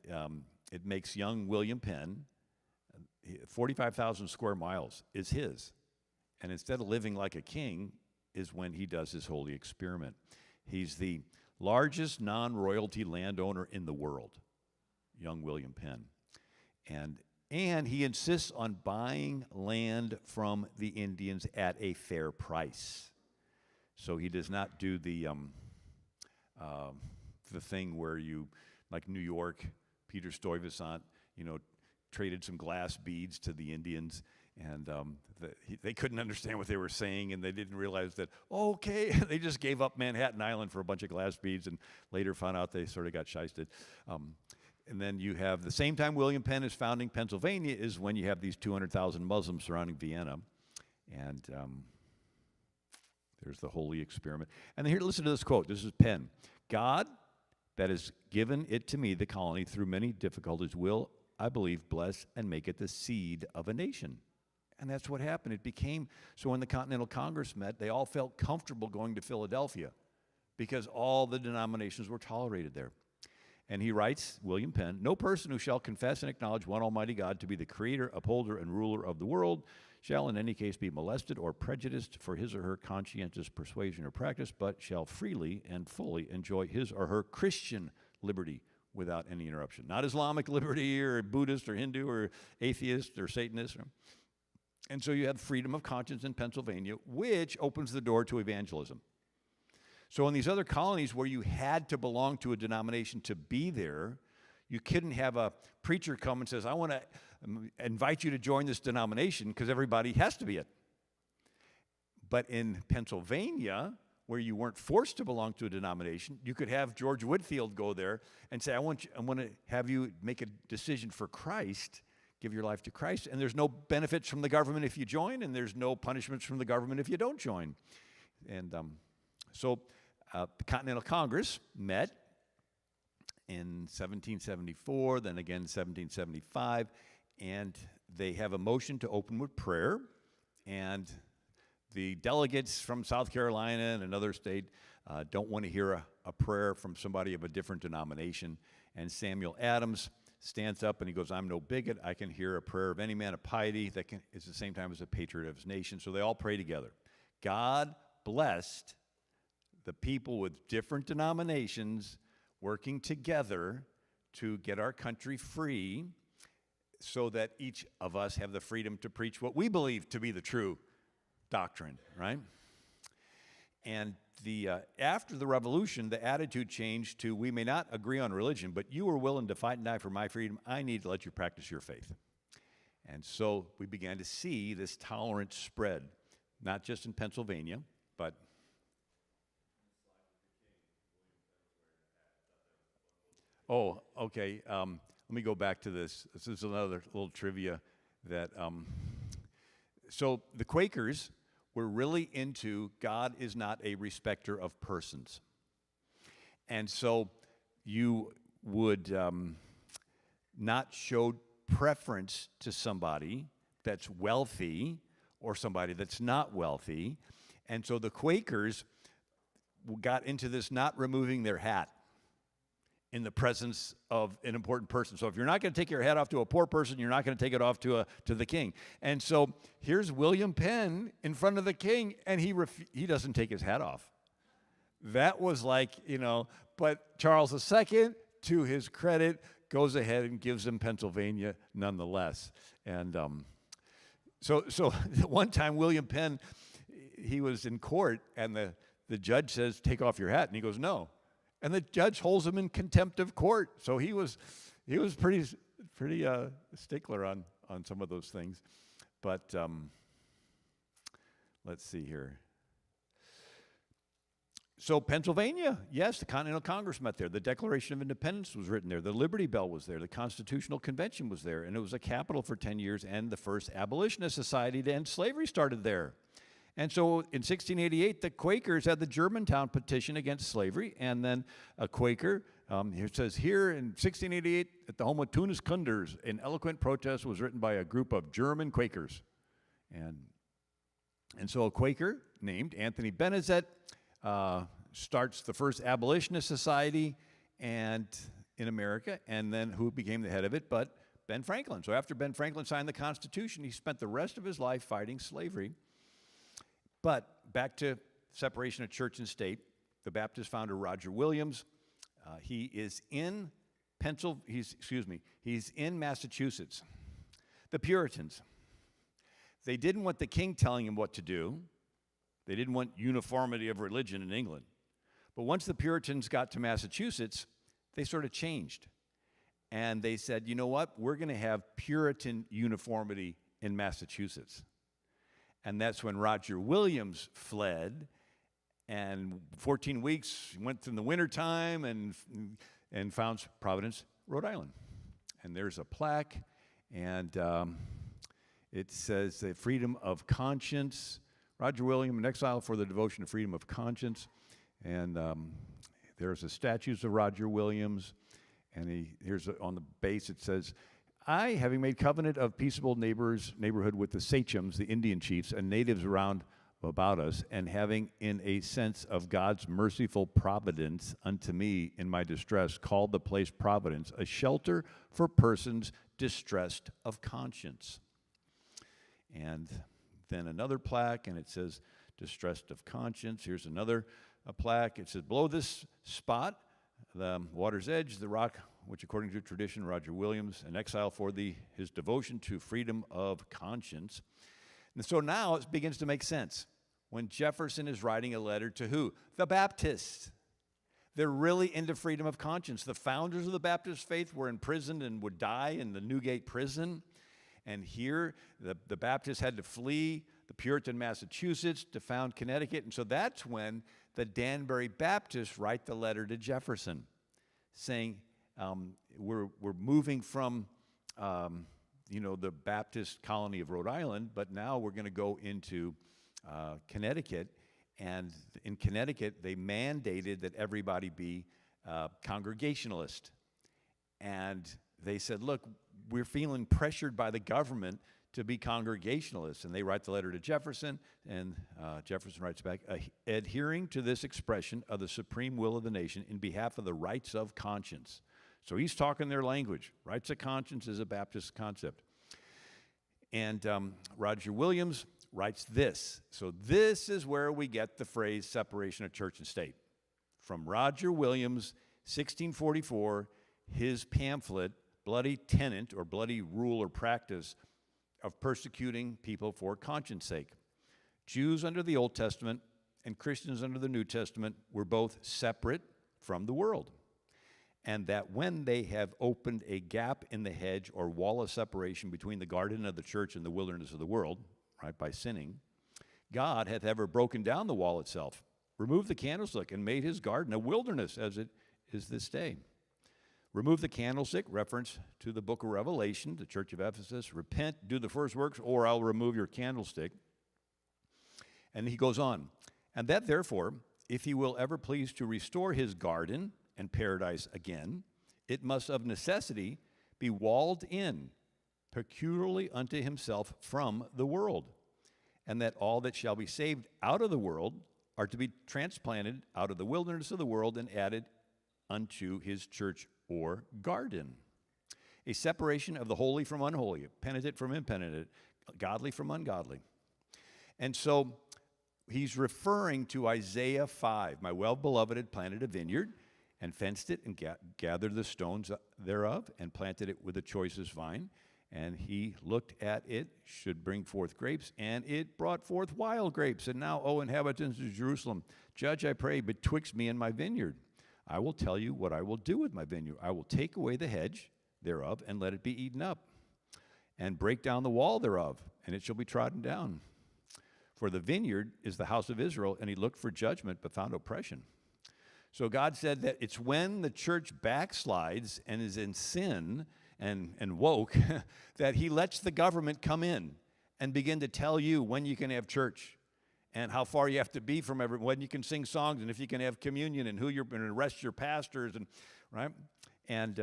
it makes young William Penn, 45,000 square miles is his, and instead of living like a king is when he does his holy experiment. He's the largest non-royalty landowner in the world, young William Penn, and he insists on buying land from the Indians at a fair price. So he does not do the thing where you, like New York, Peter Stuyvesant, traded some glass beads to the Indians, and they couldn't understand what they were saying, and they didn't realize that, okay, they just gave up Manhattan Island for a bunch of glass beads, and later found out they sort of got shysted. And then you have, the same time William Penn is founding Pennsylvania is when you have these 200,000 Muslims surrounding Vienna. And there's the holy experiment. And here, listen to this quote. This is Penn. God, that has given it to me, the colony, through many difficulties, will, I believe, bless and make it the seed of a nation. And that's what happened. It became, so when the Continental Congress met, they all felt comfortable going to Philadelphia because all the denominations were tolerated there. And he writes, William Penn, no person who shall confess and acknowledge one Almighty God to be the creator, upholder, and ruler of the world shall in any case be molested or prejudiced for his or her conscientious persuasion or practice, but shall freely and fully enjoy his or her Christian liberty without any interruption. Not Islamic liberty or Buddhist or Hindu or atheist or Satanist. And so you have freedom of conscience in Pennsylvania, which opens the door to evangelism. So in these other colonies where you had to belong to a denomination to be there, you couldn't have a preacher come and says, I want to invite you to join this denomination because everybody has to be it. But in Pennsylvania, where you weren't forced to belong to a denomination, you could have George Whitefield go there and say, I want to have you make a decision for Christ, give your life to Christ, and there's no benefits from the government if you join, and there's no punishments from the government if you don't join. And so the Continental Congress met in 1774, then again 1775, and they have a motion to open with prayer, and the delegates from South Carolina and another state don't want to hear a prayer from somebody of a different denomination, and Samuel Adams stands up and he goes, I'm no bigot, I can hear a prayer of any man of piety that is at the same time as a patriot of his nation. So they all pray together. God blessed the people with different denominations working together to get our country free so that each of us have the freedom to preach what we believe to be the true doctrine, right? And after the revolution, the attitude changed to, we may not agree on religion, but you are willing to fight and die for my freedom. I need to let you practice your faith. And so we began to see this tolerance spread, not just in Pennsylvania, but oh, okay. Let me go back to this. This is another little trivia that, so the Quakers were really into God is not a respecter of persons. And so you would not show preference to somebody that's wealthy or somebody that's not wealthy. And so the Quakers got into this not removing their hat in the presence of an important person. So if you're not going to take your hat off to a poor person, you're not going to take it off to the king. And so here's William Penn in front of the king, and he doesn't take his hat off. That was like, but Charles II, to his credit, goes ahead and gives him Pennsylvania nonetheless. And so one time William Penn, he was in court, and the judge says, take off your hat, and he goes, no. And the judge holds him in contempt of court. So he was pretty stickler on some of those things. But let's see here. So Pennsylvania, yes, the Continental Congress met there. The Declaration of Independence was written there. The Liberty Bell was there. The Constitutional Convention was there. And it was a capital for 10 years. And the first abolitionist society to end slavery started there. And so in 1688, the Quakers had the Germantown petition against slavery, and then a Quaker, it says here in 1688, at the home of Tunis Kunders, an eloquent protest was written by a group of German Quakers. And so a Quaker named Anthony Benezet starts the first abolitionist society in America, and then who became the head of it but Ben Franklin. So after Ben Franklin signed the Constitution, he spent the rest of his life fighting slavery. But back to separation of church and state, the Baptist founder Roger Williams, he's in Massachusetts. The Puritans, they didn't want the king telling him what to do. They didn't want uniformity of religion in England. But once the Puritans got to Massachusetts, they sort of changed. And they said, you know what, we're going to have Puritan uniformity in Massachusetts. And that's when Roger Williams fled, and 14 weeks went in the wintertime and found Providence, Rhode Island. And there's a plaque, and it says the freedom of conscience. Roger Williams, in exile for the devotion to freedom of conscience. And there's a statues of Roger Williams, and here's on the base it says, I, having made covenant of peaceable neighborhood with the sachems, the Indian chiefs, and natives around about us, and having in a sense of God's merciful providence unto me in my distress, called the place Providence, a shelter for persons distressed of conscience. And then another plaque, and it says, distressed of conscience. Here's another plaque. It says, below this spot, the water's edge, the rock, which according to tradition, Roger Williams, an exile for his devotion to freedom of conscience. And so now it begins to make sense. When Jefferson is writing a letter to who? The Baptists. They're really into freedom of conscience. The founders of the Baptist faith were imprisoned and would die in the Newgate prison. And here, the Baptists had to flee the Puritan Massachusetts to found Connecticut. And so that's when the Danbury Baptists write the letter to Jefferson, saying, we're moving from the Baptist colony of Rhode Island, but now we're going to go into Connecticut. And in Connecticut, they mandated that everybody be Congregationalist. And they said, look, we're feeling pressured by the government to be Congregationalists. And they write the letter to Jefferson, and Jefferson writes back, adhering to this expression of the supreme will of the nation in behalf of the rights of conscience. So he's talking their language. Rights of conscience is a Baptist concept. And Roger Williams writes this. So this is where we get the phrase separation of church and state. From Roger Williams, 1644, his pamphlet, Bloody Tenant, or Bloody Rule or Practice of Persecuting People for Conscience Sake. Jews under the Old Testament and Christians under the New Testament were both separate from the world. And that when they have opened a gap in the hedge or wall of separation between the garden of the church and the wilderness of the world, right, by sinning, God hath ever broken down the wall itself, removed the candlestick, and made his garden a wilderness, as it is this day. Remove the candlestick, reference to the book of Revelation, the church of Ephesus. Repent, do the first works, or I'll remove your candlestick. And he goes on. And that, therefore, if he will ever please to restore his garden and paradise again, it must of necessity be walled in, peculiarly unto himself from the world. And that all that shall be saved out of the world are to be transplanted out of the wilderness of the world and added unto his church or garden. A separation of the holy from unholy, penitent from impenitent, godly from ungodly. And so he's referring to Isaiah 5. My well-beloved had planted a vineyard and fenced it and gathered the stones thereof and planted it with the choicest vine. And he looked at it, should bring forth grapes, and it brought forth wild grapes. And now, O inhabitants of Jerusalem, judge, I pray, betwixt me and my vineyard. I will tell you what I will do with my vineyard. I will take away the hedge thereof and let it be eaten up, and break down the wall thereof, and it shall be trodden down. For the vineyard is the house of Israel, and he looked for judgment but found oppression. So God said that it's when the church backslides and is in sin and woke that he lets the government come in and begin to tell you when you can have church, and how far you have to be from everyone, when you can sing songs, and if you can have communion, and who you're going to arrest your pastors, and right? And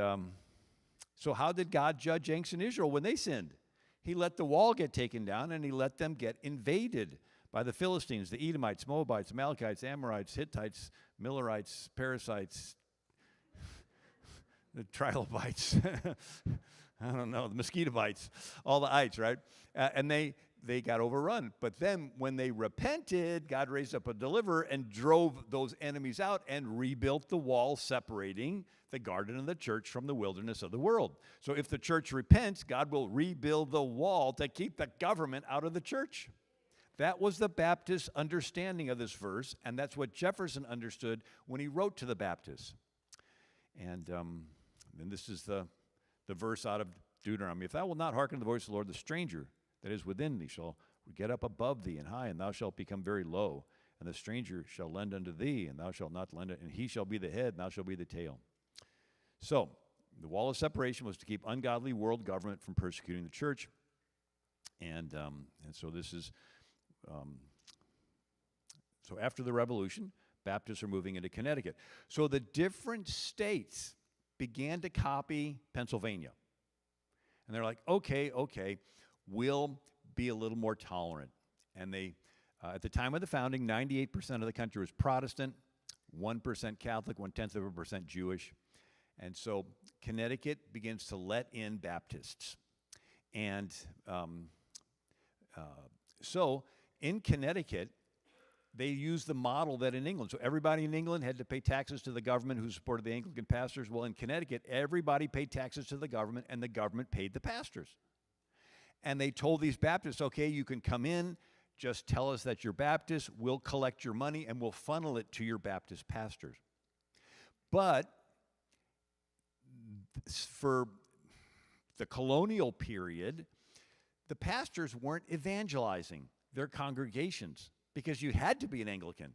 so how did God judge ancient Israel when they sinned? He let the wall get taken down, and he let them get invaded by the Philistines, the Edomites, Moabites, Amalekites, Amorites, Hittites, Millerites, Perizzites, the Trilobites, I don't know, the Mosquitobites, all the ites, right? And they got overrun. But then when they repented, God raised up a deliverer and drove those enemies out and rebuilt the wall separating the garden of the church from the wilderness of the world. So if the church repents, God will rebuild the wall to keep the government out of the church. That was the Baptist understanding of this verse, and that's what Jefferson understood when he wrote to the Baptists. And this is the verse out of Deuteronomy. If thou wilt not hearken to the voice of the Lord, the stranger that is within thee shall get up above thee and high, and thou shalt become very low. And the stranger shall lend unto thee, and thou shalt not lend it, and he shall be the head, and thou shalt be the tail. So, the wall of separation was to keep ungodly world government from persecuting the church. And so this is, so after the Revolution, Baptists are moving into Connecticut. So the different states began to copy Pennsylvania. And they're like, okay, we'll be a little more tolerant. And they At the time of the founding, 98% of the country was Protestant, 1% Catholic, 0.1% Jewish. And so Connecticut begins to let in Baptists. And so in Connecticut, they used the model that in England. So everybody in England had to pay taxes to the government who supported the Anglican pastors. Well, in Connecticut, everybody paid taxes to the government, and the government paid the pastors. And they told these Baptists, okay, you can come in, just tell us that you're Baptist, we'll collect your money, and we'll funnel it to your Baptist pastors. But for the colonial period, the pastors weren't evangelizing their congregations because you had to be an Anglican.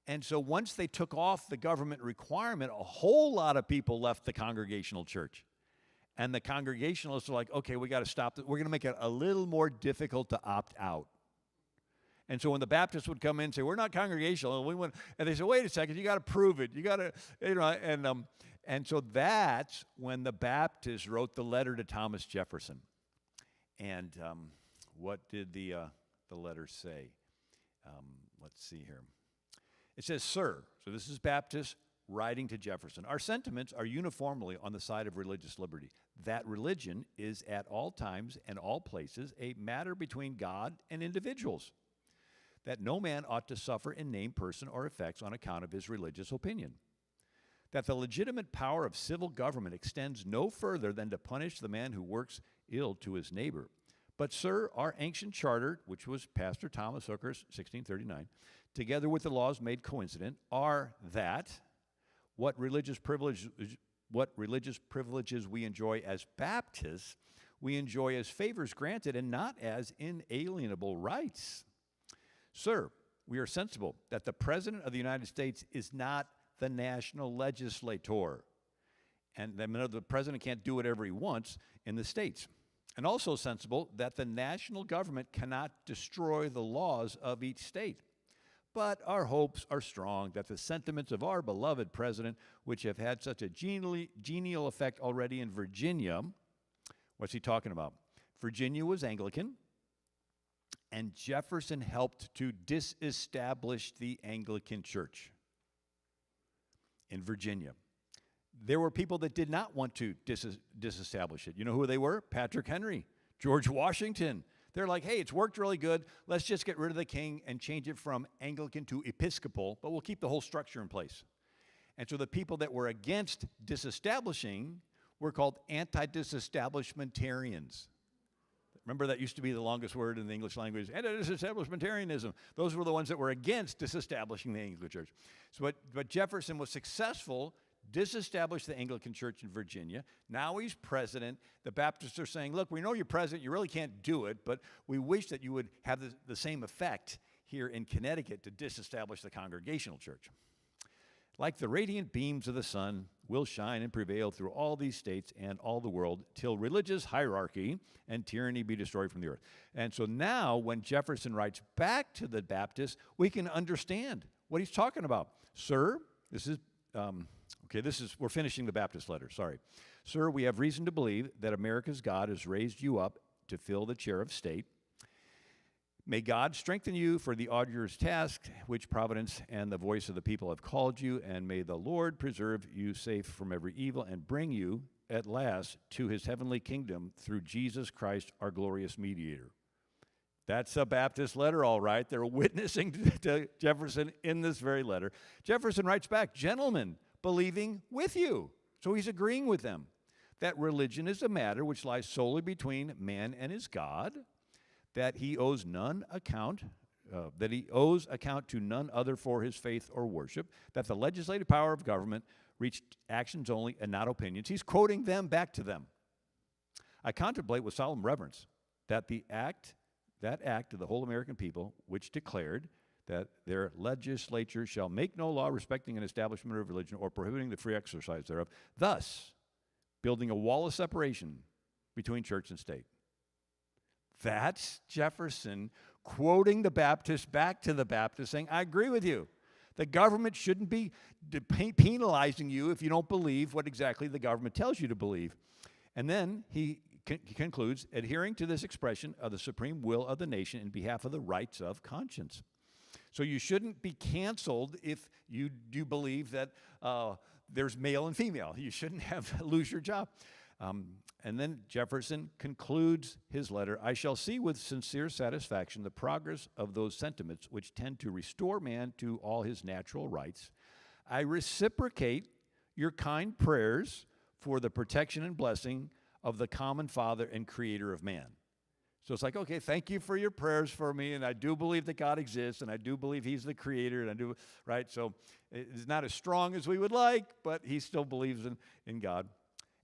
And so once they took off the government requirement, a whole lot of people left the Congregational church. And the Congregationalists are like, okay, we got to stop this. We're going to make it a little more difficult to opt out. And so when the Baptists would come in and say, we're not Congregational, and they say, wait a second, you got to prove it. You got to, and so that's when the Baptists wrote the letter to Thomas Jefferson. And what did the letter say? Let's see here. It says, Sir, so this is Baptist writing to Jefferson, our sentiments are uniformly on the side of religious liberty, that religion is at all times and all places a matter between God and individuals, that no man ought to suffer in name, person, or effects on account of his religious opinion, that the legitimate power of civil government extends no further than to punish the man who works ill to his neighbor. But, sir, our ancient charter, which was Pastor Thomas Hooker's 1639, together with the laws made coincident, are that what religious privileges we enjoy as Baptists, we enjoy as favors granted and not as inalienable rights. Sir, we are sensible that the President of the United States is not the national legislator, and the President can't do whatever he wants in the states. And also sensible that the national government cannot destroy the laws of each state. But our hopes are strong that the sentiments of our beloved president, which have had such a genial effect already in Virginia, what's he talking about? Virginia was Anglican, and Jefferson helped to disestablish the Anglican Church in Virginia. There were people that did not want to disestablish it. You know who they were? Patrick Henry, George Washington. They're like, hey, it's worked really good. Let's just get rid of the king and change it from Anglican to Episcopal, but we'll keep the whole structure in place. And so the people that were against disestablishing were called anti-disestablishmentarians. Remember, that used to be the longest word in the English language, anti-disestablishmentarianism. Those were the ones that were against disestablishing the Anglican Church. So but Jefferson was successful, disestablished the Anglican Church in Virginia. Now he's president. The Baptists are saying, look, we know you're president. You really can't do it, but we wish that you would have the same effect here in Connecticut to disestablish the Congregational Church. Like the radiant beams of the sun will shine and prevail through all these states and all the world till religious hierarchy and tyranny be destroyed from the earth. And so now when Jefferson writes back to the Baptists, we can understand what he's talking about. Sir, we're finishing the Baptist letter, sorry. Sir, we have reason to believe that America's God has raised you up to fill the chair of state. May God strengthen you for the arduous task which providence and the voice of the people have called you, and may the Lord preserve you safe from every evil and bring you at last to his heavenly kingdom through Jesus Christ, our glorious mediator. That's a Baptist letter, all right. They're witnessing to Jefferson in this very letter. Jefferson writes back, gentlemen, believing with you. So he's agreeing with them that religion is a matter which lies solely between man and his God, that he owes account to none other for his faith or worship, that the legislative power of government reached actions only and not opinions. He's quoting them back to them. I contemplate with solemn reverence that that act of the whole American people, which declared that their legislature shall make no law respecting an establishment of religion or prohibiting the free exercise thereof, thus building a wall of separation between church and state. That's Jefferson quoting the Baptist back to the Baptist saying, I agree with you. The government shouldn't be penalizing you if you don't believe what exactly the government tells you to believe. And then he concludes, adhering to this expression of the supreme will of the nation in behalf of the rights of conscience. So you shouldn't be canceled if you do believe that there's male and female. You shouldn't lose your job. And then Jefferson concludes his letter, I shall see with sincere satisfaction the progress of those sentiments which tend to restore man to all his natural rights. I reciprocate your kind prayers for the protection and blessing of the common Father and Creator of man. So it's like, okay, thank you for your prayers for me, and I do believe that God exists, and I do believe he's the creator, and I do, right? So it's not as strong as we would like, but he still believes in God.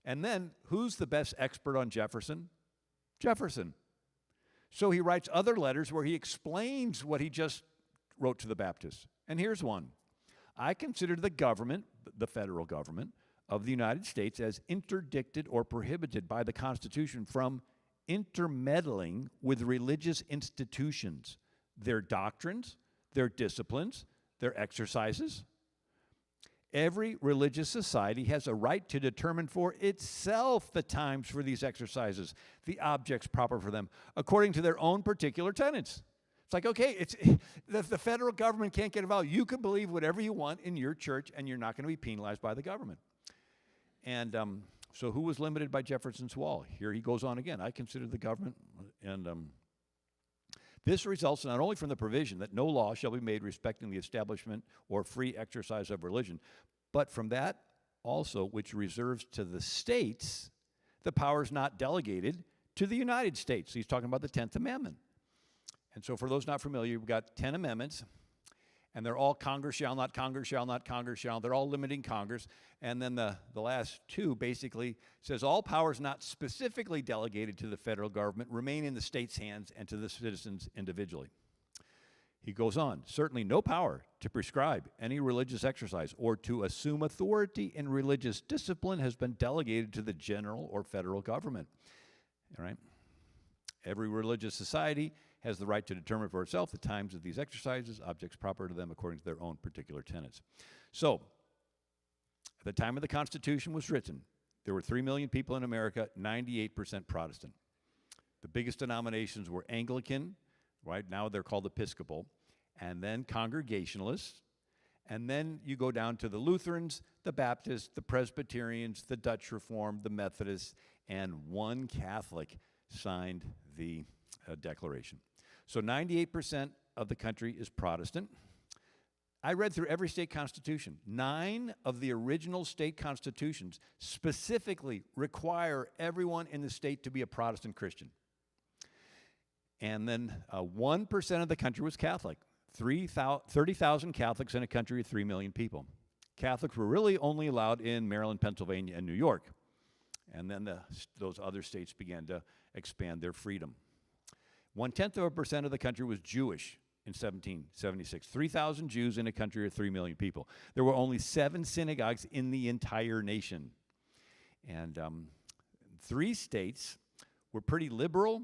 And then, who's the best expert on Jefferson? Jefferson. So he writes other letters where he explains what he just wrote to the Baptists. And here's one. I consider the government, the federal government of the United States, as interdicted or prohibited by the Constitution from intermeddling with religious institutions, their doctrines, their disciplines, their exercises. Every religious society has a right to determine for itself the times for these exercises, the objects proper for them, according to their own particular tenets. It's like, okay, the federal government can't get involved. You can believe whatever you want in your church, and you're not going to be penalized by the government. And so who was limited by Jefferson's wall? Here he goes on again. I consider the government, and this results not only from the provision that no law shall be made respecting the establishment or free exercise of religion, but from that also which reserves to the states the powers not delegated to the United States. He's talking about the 10th Amendment. And so for those not familiar, we've got 10 amendments, and they're all Congress shall not, Congress shall not, Congress shall. They're all limiting Congress. And then the last two basically says all powers not specifically delegated to the federal government remain in the state's hands and to the citizens individually. He goes on, certainly no power to prescribe any religious exercise or to assume authority in religious discipline has been delegated to the general or federal government. All right? Every religious society has the right to determine for itself the times of these exercises, objects proper to them according to their own particular tenets. So, at the time of the Constitution was written, there were 3 million people in America, 98% Protestant. The biggest denominations were Anglican, right? Now they're called Episcopal, and then Congregationalists, and then you go down to the Lutherans, the Baptists, the Presbyterians, the Dutch Reformed, the Methodists, and one Catholic signed the Declaration. So 98% of the country is Protestant. I read through every state constitution. 9 of the original state constitutions specifically require everyone in the state to be a Protestant Christian. And then 1% of the country was Catholic. 30,000 Catholics in a country of 3 million people. Catholics were really only allowed in Maryland, Pennsylvania, and New York. And then those other states began to expand their freedom. 0.1% of the country was Jewish in 1776. 3,000 Jews in a country of 3 million people. There were only 7 synagogues in the entire nation. And 3 states were pretty liberal,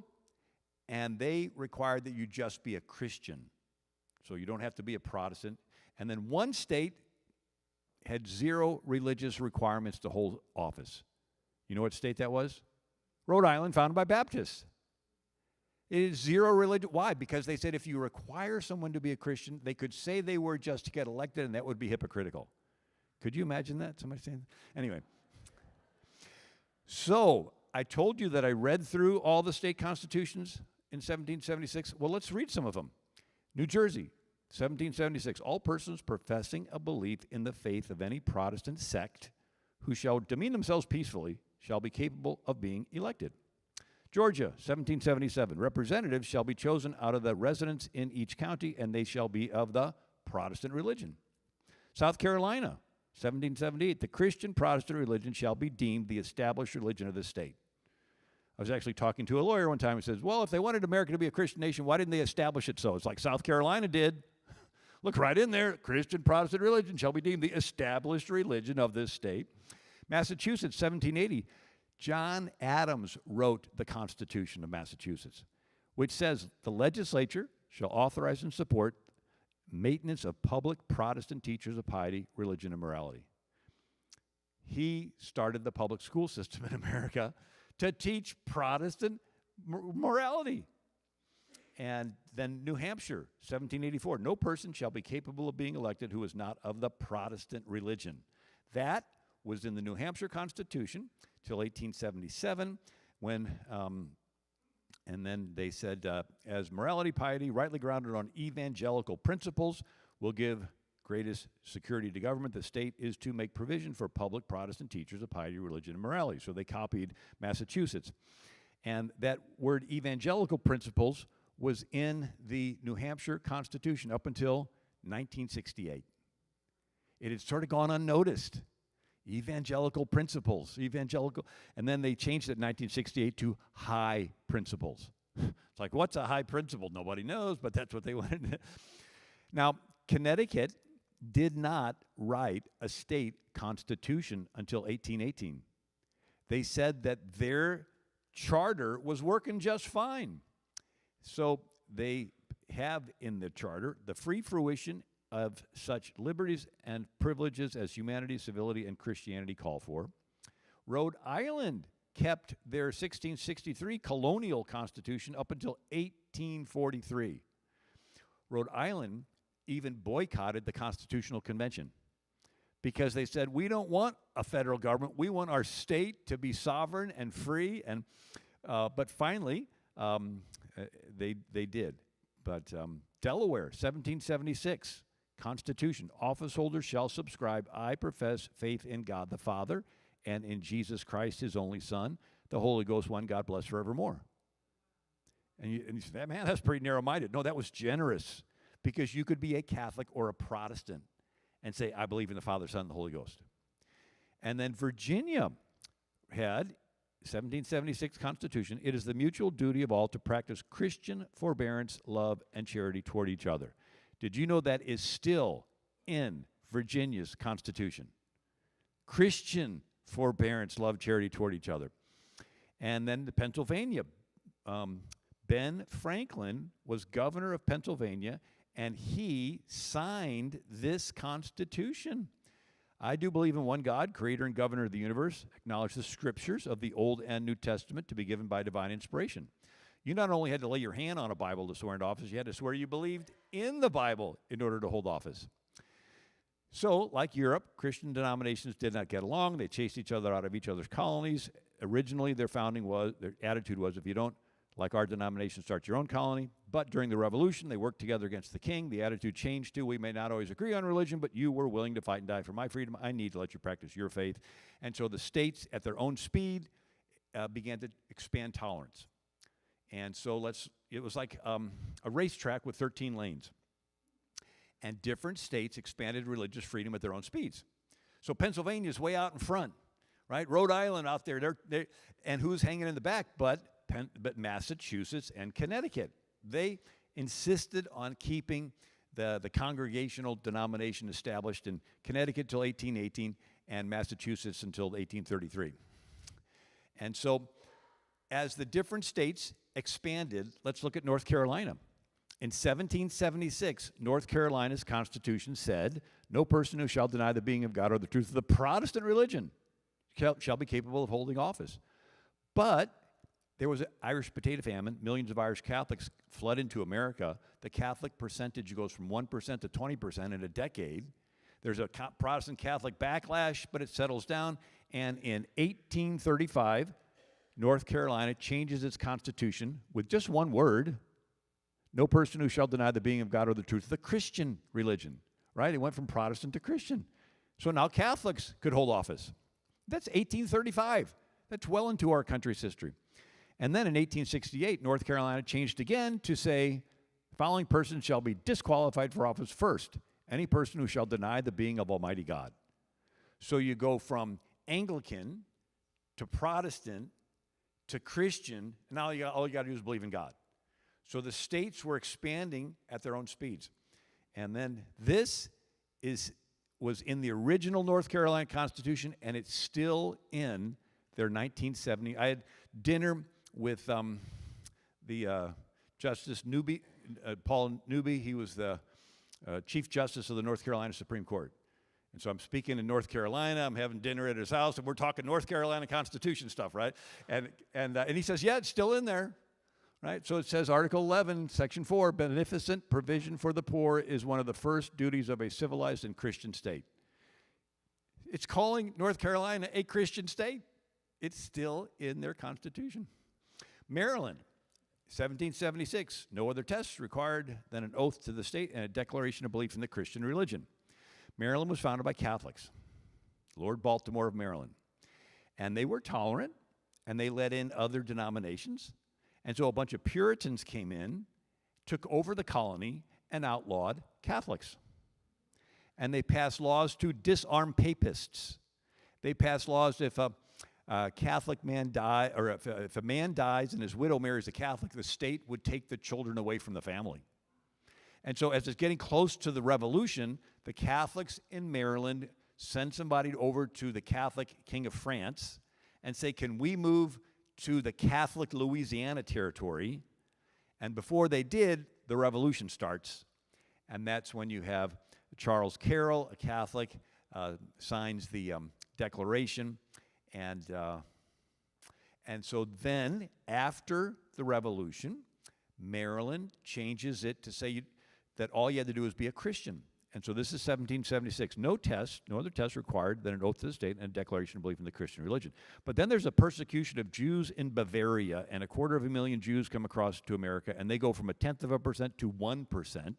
and they required that you just be a Christian. So you don't have to be a Protestant. And then 1 state had 0 religious requirements to hold office. You know what state that was? Rhode Island, founded by Baptists. It is 0 religion. Why? Because they said if you require someone to be a Christian, they could say they were just to get elected, and that would be hypocritical. Could you imagine that? Somebody saying that? Anyway. So I told you that I read through all the state constitutions in 1776. Well, let's read some of them. New Jersey, 1776. All persons professing a belief in the faith of any Protestant sect who shall demean themselves peacefully shall be capable of being elected. Georgia, 1777, representatives shall be chosen out of the residents in each county, and they shall be of the Protestant religion. South Carolina, 1778, the Christian Protestant religion shall be deemed the established religion of the state. I was actually talking to a lawyer one time who says, well, if they wanted America to be a Christian nation, why didn't they establish it so? It's like South Carolina did. Look right in there, Christian Protestant religion shall be deemed the established religion of this state. Massachusetts, 1780, John Adams wrote the Constitution of Massachusetts, which says the legislature shall authorize and support maintenance of public Protestant teachers of piety, religion, and morality. He started the public school system in America to teach Protestant morality. And then New Hampshire, 1784, no person shall be capable of being elected who is not of the Protestant religion. That was in the New Hampshire Constitution till 1877, when, and then they said, as morality, piety, rightly grounded on evangelical principles, will give greatest security to government. The state is to make provision for public Protestant teachers of piety, religion, and morality. So they copied Massachusetts. And that word evangelical principles was in the New Hampshire Constitution up until 1968. It had sort of gone unnoticed. Evangelical principles, evangelical, and then they changed it in 1968 to high principles. It's like, what's a high principle? Nobody knows, but that's what they wanted. Now, Connecticut did not write a state constitution until 1818. They said that their charter was working just fine. So they have in the charter the free fruition of such liberties and privileges as humanity, civility, and Christianity call for. Rhode Island kept their 1663 colonial constitution up until 1843. Rhode Island even boycotted the Constitutional Convention because they said, we don't want a federal government. We want our state to be sovereign and free. And but finally, they did. But Delaware, 1776, Constitution, office holders shall subscribe, I profess faith in God the Father and in Jesus Christ, his only Son, the Holy Ghost, one God, bless forevermore. And you say, man, that's pretty narrow-minded. No, that was generous, because you could be a Catholic or a Protestant and say, I believe in the Father, Son, and the Holy Ghost. And then Virginia had 1776 Constitution. It is the mutual duty of all to practice Christian forbearance, love, and charity toward each other. Did you know that is still in Virginia's Constitution? Christian forbearance, love, charity toward each other. And then the Pennsylvania, Ben Franklin was governor of Pennsylvania, and he signed this Constitution. I do believe in one God, creator and governor of the universe, acknowledge the scriptures of the Old and New Testament to be given by divine inspiration. You not only had to lay your hand on a Bible to swear into office, you had to swear you believed in the Bible in order to hold office. So, like Europe, Christian denominations did not get along. They chased each other out of each other's colonies. Originally, their attitude was, if you don't like our denomination, start your own colony. But during the Revolution, they worked together against the king. The attitude changed to, we may not always agree on religion, but you were willing to fight and die for my freedom. I need to let you practice your faith. And so the states, at their own speed, began to expand tolerance. And so it was like a racetrack with 13 lanes. And different states expanded religious freedom at their own speeds. So Pennsylvania's way out in front, right? Rhode Island out there, and who's hanging in the back but Massachusetts and Connecticut. They insisted on keeping the congregational denomination established in Connecticut till 1818 and Massachusetts until 1833. And so as the different states expanded, let's look at North Carolina. In 1776, North Carolina's Constitution said, no person who shall deny the being of God or the truth of the Protestant religion shall be capable of holding office. But there was an Irish potato famine. Millions of Irish Catholics flood into America. The Catholic percentage goes from 1% to 20% in a decade. There's a Protestant Catholic backlash, but it settles down. And in 1835, North Carolina changes its constitution with just one word: no person who shall deny the being of God or the truth of the Christian religion, right? It went from Protestant to Christian. So now Catholics could hold office. That's 1835. That's well into our country's history. And then in 1868, North Carolina changed again to say, following persons shall be disqualified for office first: any person who shall deny the being of Almighty God. So you go from Anglican to Protestant to Christian, and now all you got to do is believe in God. So the states were expanding at their own speeds. And then this was in the original North Carolina Constitution, and it's still in their 1970. I had dinner with the Justice Newby, Paul Newby. He was the Chief Justice of the North Carolina Supreme Court. And so I'm speaking in North Carolina. I'm having dinner at his house, and we're talking North Carolina Constitution stuff, right? And he says, yeah, it's still in there, right? So it says Article 11, Section 4, beneficent provision for the poor is one of the first duties of a civilized and Christian state. It's calling North Carolina a Christian state. It's still in their Constitution. Maryland, 1776, no other tests required than an oath to the state and a declaration of belief in the Christian religion. Maryland was founded by Catholics, Lord Baltimore of Maryland. And they were tolerant, and they let in other denominations. And so a bunch of Puritans came in, took over the colony, and outlawed Catholics. And they passed laws to disarm papists. They passed laws if a Catholic man dies, or if a man dies and his widow marries a Catholic, the state would take the children away from the family. And so as it's getting close to the Revolution, the Catholics in Maryland send somebody over to the Catholic King of France and say, can we move to the Catholic Louisiana territory? And before they did, the Revolution starts. And that's when you have Charles Carroll, a Catholic, signs the Declaration. And so then, after the Revolution, Maryland changes it to say that all you had to do was be a Christian. And so this is 1776. No other test required than an oath to the state and a declaration of belief in the Christian religion. But then there's a persecution of Jews in Bavaria, and 250,000 Jews come across to America, and they go from 0.1% to 1%.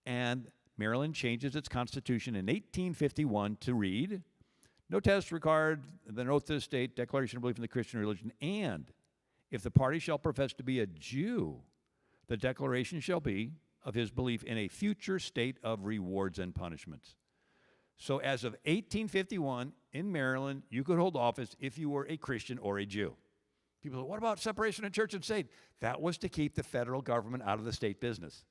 And Maryland changes its constitution in 1851 to read, no test required than an oath to the state, declaration of belief in the Christian religion, and if the party shall profess to be a Jew, the declaration shall be of his belief in a future state of rewards and punishments. So as of 1851, in Maryland, you could hold office if you were a Christian or a Jew. People say, what about separation of church and state? That was to keep the federal government out of the state business.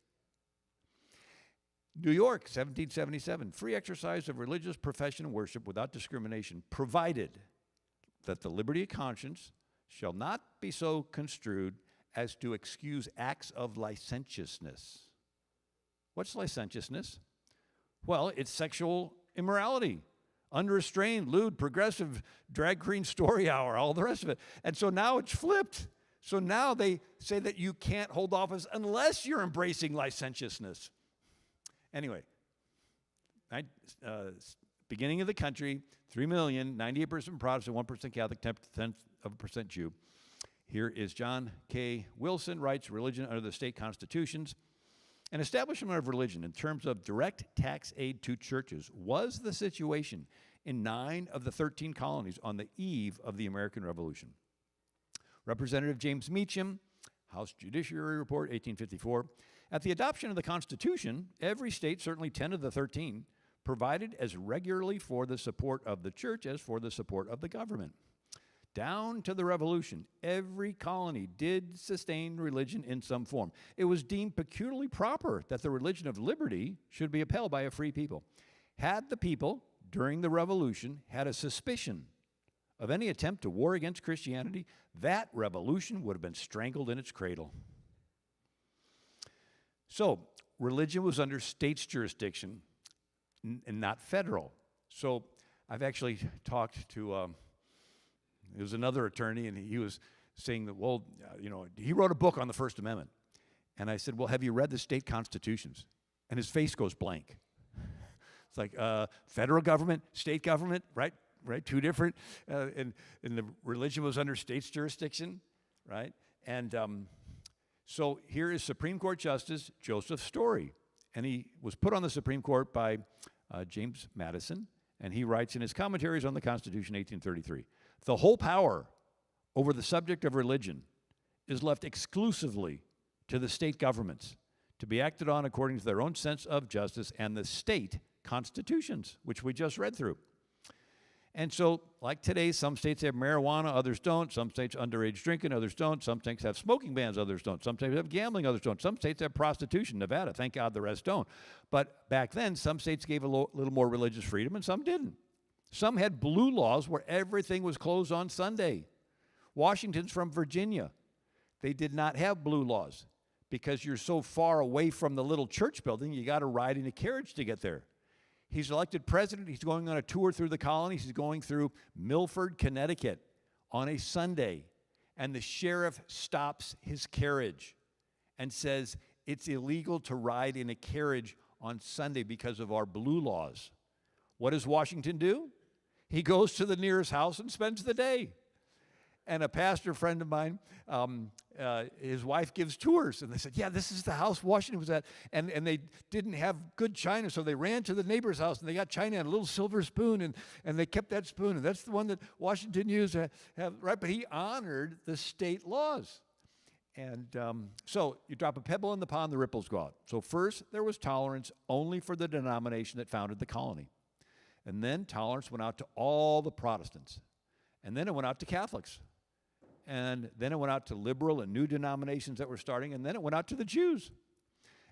New York, 1777, free exercise of religious profession and worship without discrimination, provided that the liberty of conscience shall not be so construed as to excuse acts of licentiousness. What's licentiousness? Well, it's sexual immorality, unrestrained, lewd, progressive, drag queen story hour, all the rest of it. And so now it's flipped. So now they say that you can't hold office unless you're embracing licentiousness. Anyway, beginning of the country, 3 million, 98% Protestant, 1% Catholic, 10% Jew. Here is John K. Wilson writes, religion under the state constitutions. An establishment of religion in terms of direct tax aid to churches was the situation in 9 of the 13 colonies on the eve of the American Revolution. Representative James Meacham, House Judiciary Report, 1854. At the adoption of the Constitution, every state, certainly 10 of the 13, provided as regularly for the support of the church as for the support of the government. Down to the Revolution, every colony did sustain religion in some form. It was deemed peculiarly proper that the religion of liberty should be upheld by a free people. Had the people, during the Revolution, had a suspicion of any attempt to war against Christianity, that revolution would have been strangled in its cradle. So, religion was under state's jurisdiction and not federal. So, I've actually talked to there was another attorney, and he was saying that, well, he wrote a book on the First Amendment. And I said, well, have you read the state constitutions? And his face goes blank. It's like federal government, state government, right? Two different. And the religion was under state's jurisdiction, right? And so here is Supreme Court Justice Joseph Story. And he was put on the Supreme Court by James Madison. And he writes in his commentaries on the Constitution, 1833, the whole power over the subject of religion is left exclusively to the state governments to be acted on according to their own sense of justice and the state constitutions, which we just read through. And so, like today, some states have marijuana, others don't. Some states underage drinking, others don't. Some states have smoking bans, others don't. Some states have gambling, others don't. Some states have prostitution, Nevada. Thank God the rest don't. But back then, some states gave a little more religious freedom and some didn't. Some had blue laws where everything was closed on Sunday. Washington's from Virginia. They did not have blue laws because you're so far away from the little church building, you got to ride in a carriage to get there. He's elected president. He's going on a tour through the colonies. He's going through Milford, Connecticut on a Sunday. And the sheriff stops his carriage and says, it's illegal to ride in a carriage on Sunday because of our blue laws. What does Washington do? He goes to the nearest house and spends the day. And a pastor friend of mine, his wife gives tours. And they said, yeah, this is the house Washington was at. And they didn't have good china, so they ran to the neighbor's house, and they got china and a little silver spoon, and they kept that spoon. And that's the one that Washington used to have, right? But he honored the state laws. And so you drop a pebble in the pond, the ripples go out. So first, there was tolerance only for the denomination that founded the colony. And then tolerance went out to all the Protestants. And then it went out to Catholics. And then it went out to liberal and new denominations that were starting. And then it went out to the Jews.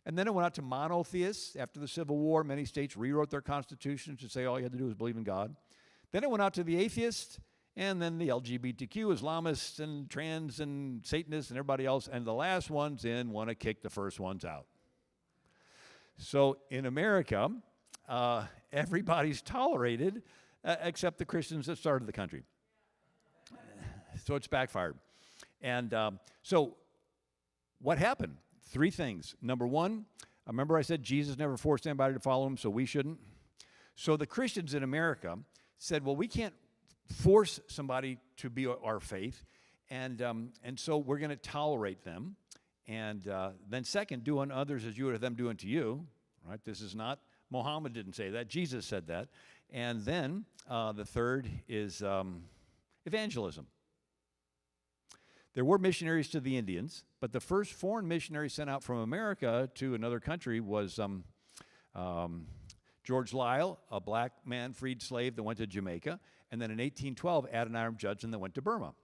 And then it went out to monotheists. After the Civil War, many states rewrote their constitutions to say all you had to do was believe in God. Then it went out to the atheists, and then the LGBTQ, Islamists, and trans, and Satanists, and everybody else. And the last ones in want to kick the first ones out. So in America, everybody's tolerated except the Christians that started the country. So it's backfired. And so what happened? 3 things. Number 1, I remember I said Jesus never forced anybody to follow him, so we shouldn't. So the Christians in America said, well, we can't force somebody to be our faith, and so we're going to tolerate them. And then second, do unto others as you would have them do unto you. Right? This is not, Muhammad didn't say that. Jesus said that. And then the third is evangelism. There were missionaries to the Indians, but the first foreign missionary sent out from America to another country was George Lyle, a black man, freed slave that went to Jamaica, and then in 1812, Adoniram Judson that went to Burma.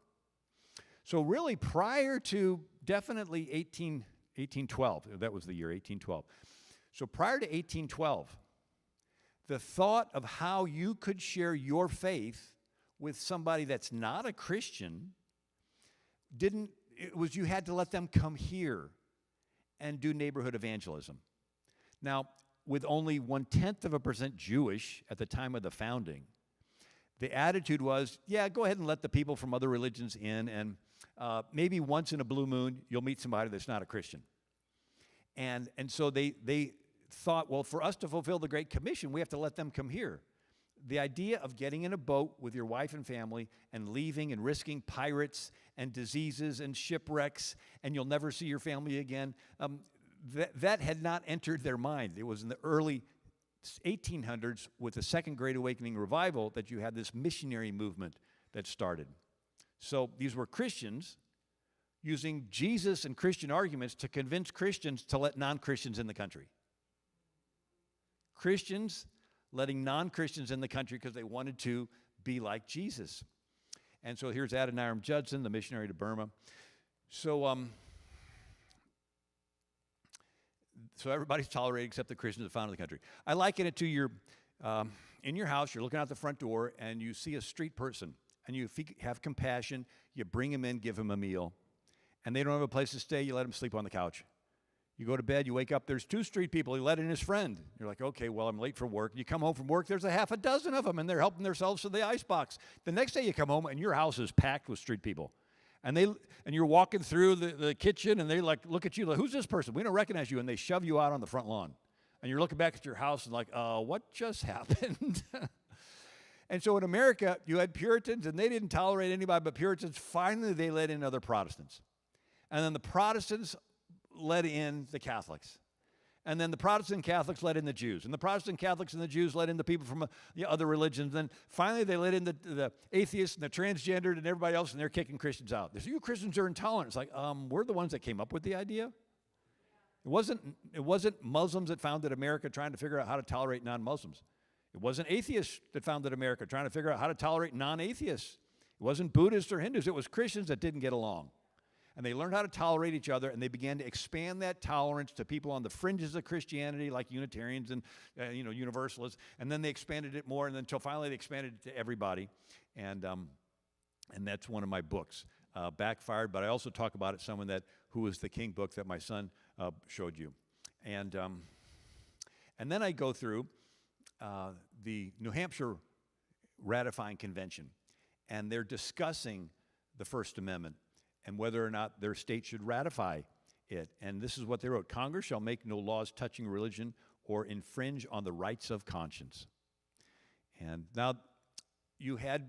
So really prior to definitely 1812, that was the year, 1812. So prior to 1812, the thought of how you could share your faith with somebody that's not a Christian it was you had to let them come here and do neighborhood evangelism. Now, with only 0.1% Jewish at the time of the founding, the attitude was, yeah, go ahead and let the people from other religions in, and maybe once in a blue moon, you'll meet somebody that's not a Christian. And so they thought, well, for us to fulfill the Great Commission, we have to let them come here. The idea of getting in a boat with your wife and family and leaving and risking pirates and diseases and shipwrecks, and you'll never see your family again, that had not entered their mind. It was in the early 1800s with the Second Great Awakening revival that you had this missionary movement that started. So these were Christians using Jesus and Christian arguments to convince Christians to let non-Christians in the country. Christians letting non-Christians in the country because they wanted to be like Jesus. And so here's Adoniram Judson, the missionary to Burma. So everybody's tolerated except the Christians that founded the country. I liken it to your, in your house, you're looking out the front door, and you see a street person, and you have compassion, you bring him in, give him a meal, and they don't have a place to stay, you let them sleep on the couch. You go to bed, you wake up, there's 2 street people, he let in his friend. You're like, okay, well, I'm late for work. You come home from work, there's a half a dozen of them, and they're helping themselves to the icebox. The next day you come home, and your house is packed with street people. And you're walking through the kitchen, and they like look at you like, who's this person? We don't recognize you, and they shove you out on the front lawn. And you're looking back at your house and like, what just happened? And so in America, you had Puritans, and they didn't tolerate anybody but Puritans. Finally, they let in other Protestants. And then the Protestants let in the Catholics. And then the Protestant Catholics let in the Jews. And the Protestant Catholics and the Jews let in the people from the other religions. Then finally they let in the atheists and the transgendered and everybody else, and they're kicking Christians out. They say, you Christians are intolerant. It's like, we're the ones that came up with the idea. It wasn't Muslims that founded America trying to figure out how to tolerate non-Muslims. It wasn't atheists that founded America trying to figure out how to tolerate non-atheists. It wasn't Buddhists or Hindus. It was Christians that didn't get along. And they learned how to tolerate each other, and they began to expand that tolerance to people on the fringes of Christianity, like Unitarians and Universalists. And then they expanded it more, and until finally they expanded it to everybody. And that's one of my books, Backfired. But I also talk about it some in that Who is the King book that my son showed you. And then I go through the New Hampshire ratifying convention, and they're discussing the First Amendment and whether or not their state should ratify it. And this is what they wrote: Congress shall make no laws touching religion or infringe on the rights of conscience. And now you had,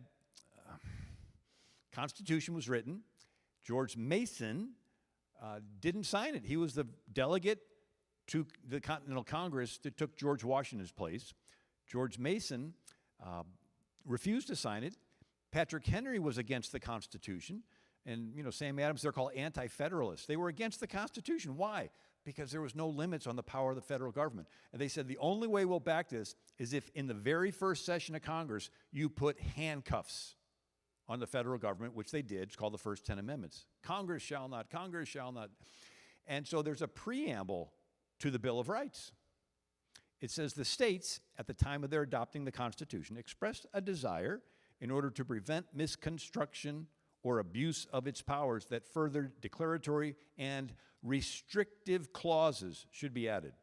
Constitution was written. George Mason didn't sign it. He was the delegate to the Continental Congress that took George Washington's place. George Mason refused to sign it. Patrick Henry was against the Constitution. And, Sam Adams, they're called anti-federalists. They were against the Constitution. Why? Because there was no limits on the power of the federal government. And they said the only way we'll back this is if in the very first session of Congress you put handcuffs on the federal government, which they did. It's called the first 10 Amendments. Congress shall not, Congress shall not. And so there's a preamble to the Bill of Rights. It says the states, at the time of their adopting the Constitution, expressed a desire in order to prevent misconstruction or abuse of its powers that further declaratory and restrictive clauses should be added.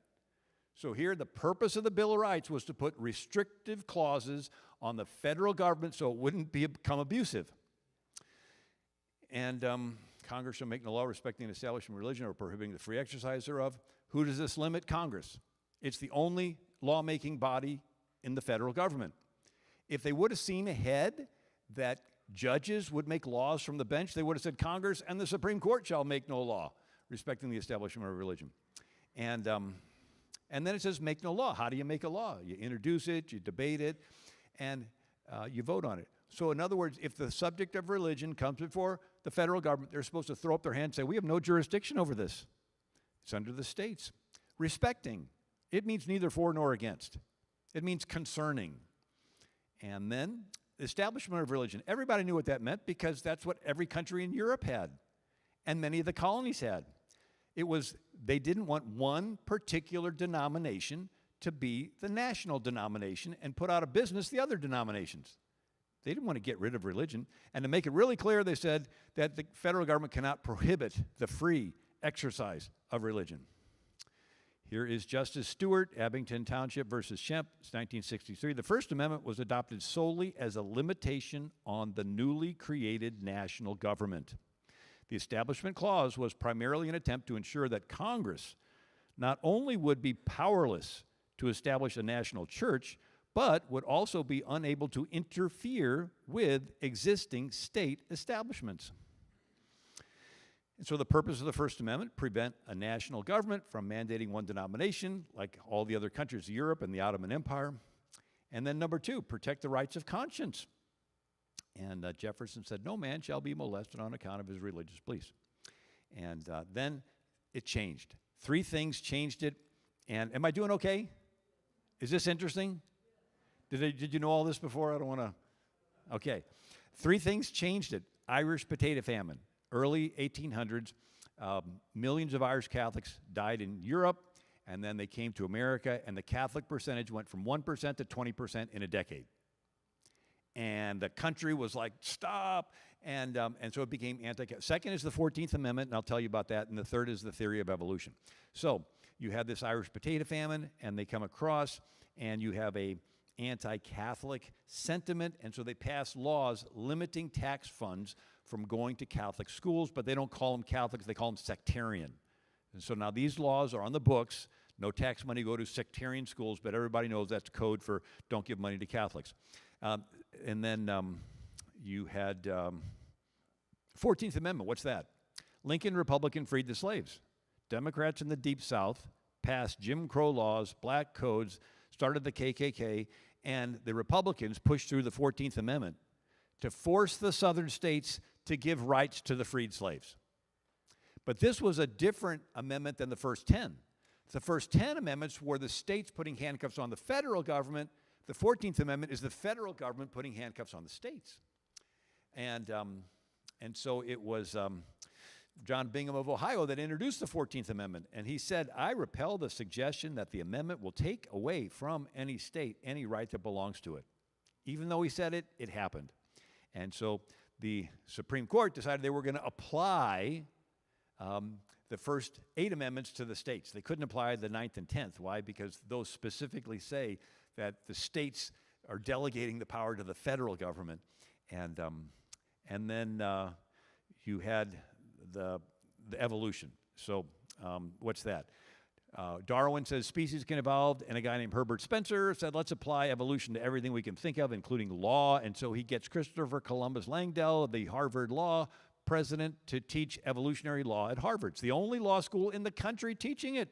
So here, the purpose of the Bill of Rights was to put restrictive clauses on the federal government so it wouldn't become abusive. And Congress shall make no law respecting the establishment of religion or prohibiting the free exercise thereof. Who does this limit? Congress. It's the only lawmaking body in the federal government. If they would have seen ahead that judges would make laws from the bench, they would have said Congress and the Supreme Court shall make no law respecting the establishment of religion. And then it says make no law. How do you make a law? You introduce it, you debate it, and you vote on it. So in other words, if the subject of religion comes before the federal government, they're supposed to throw up their hands and say, we have no jurisdiction over this. It's under the states. Respecting. It means neither for nor against. It means concerning. And then establishment of religion. Everybody knew what that meant because that's what every country in Europe had, and many of the colonies had. They didn't want one particular denomination to be the national denomination and put out of business the other denominations. They didn't want to get rid of religion. And to make it really clear, they said that the federal government cannot prohibit the free exercise of religion. Here is Justice Stewart, Abington Township versus Shemp, 1963. The First Amendment was adopted solely as a limitation on the newly created national government. The Establishment Clause was primarily an attempt to ensure that Congress not only would be powerless to establish a national church, but would also be unable to interfere with existing state establishments. And so the purpose of the First Amendment, prevent a national government from mandating one denomination like all the other countries of Europe and the Ottoman Empire. And then number two, protect the rights of conscience. And Jefferson said, no man shall be molested on account of his religious beliefs. And then it changed. Three things changed it. And am I doing okay? Is this interesting? Did you know all this before? I don't want to. Okay. Three things changed it. Irish potato famine. Early 1800s, millions of Irish Catholics died in Europe, and then they came to America, and the Catholic percentage went from 1% to 20% in a decade. And the country was like, stop, and so it became anti-Catholic. Second is the 14th Amendment, and I'll tell you about that, and the third is the theory of evolution. So you have this Irish potato famine, and they come across, and you have a anti-Catholic sentiment, and so they pass laws limiting tax funds from going to Catholic schools, but they don't call them Catholics, they call them sectarian. And so now these laws are on the books. No tax money go to sectarian schools, but everybody knows that's code for don't give money to Catholics. And then you had 14th Amendment. What's that? Lincoln Republican freed the slaves. Democrats in the Deep South passed Jim Crow laws, black codes, started the KKK, and the Republicans pushed through the 14th Amendment to force the southern states to give rights to the freed slaves. But this was a different amendment than the first 10. The first 10 amendments were the states putting handcuffs on the federal government. The 14th Amendment is the federal government putting handcuffs on the states. And so it was John Bingham of Ohio that introduced the 14th Amendment. And he said, I repel the suggestion that the amendment will take away from any state any right that belongs to it. Even though he said it, it happened. And so the Supreme Court decided they were going to apply the first 8 amendments to the states. They couldn't apply the 9th and 10th. Why? Because those specifically say that the states are delegating the power to the federal government. And then you had the evolution. So what's that? Darwin says species can evolve, and a guy named Herbert Spencer said, let's apply evolution to everything we can think of, including law. And so he gets Christopher Columbus Langdell, the Harvard law president, to teach evolutionary law at Harvard. It's the only law school in the country teaching it.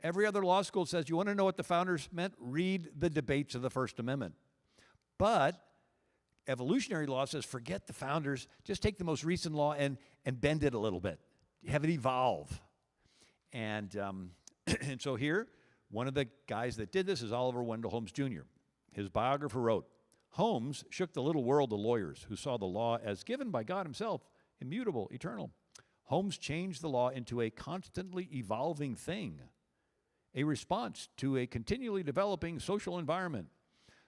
Every other law school says, you want to know what the founders meant? Read the debates of the First Amendment. But evolutionary law says, forget the founders, just take the most recent law and bend it a little bit. Have it evolve. And so here, one of the guys that did this is Oliver Wendell Holmes Jr. His biographer wrote, Holmes shook the little world of lawyers who saw the law as given by God himself, immutable, eternal. Holmes changed the law into a constantly evolving thing, a response to a continually developing social environment.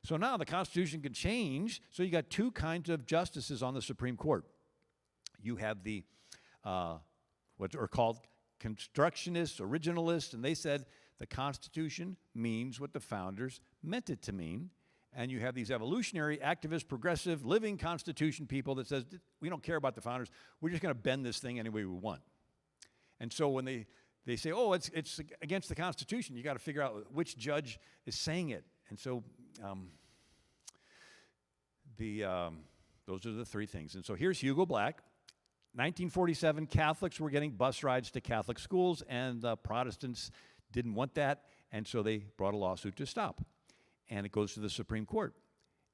So now the Constitution can change, so you got two kinds of justices on the Supreme Court. You have the, what are called constructionists, originalists, and they said the Constitution means what the founders meant it to mean. And you have these evolutionary, activist, progressive, living Constitution people that says, we don't care about the founders, we're just going to bend this thing any way we want. And so when they say, oh, it's against the Constitution, you got to figure out which judge is saying it. And so those are the three things. And so here's Hugo Black. 1947, Catholics were getting bus rides to Catholic schools, and the Protestants didn't want that, and so they brought a lawsuit to stop. And it goes to the Supreme Court.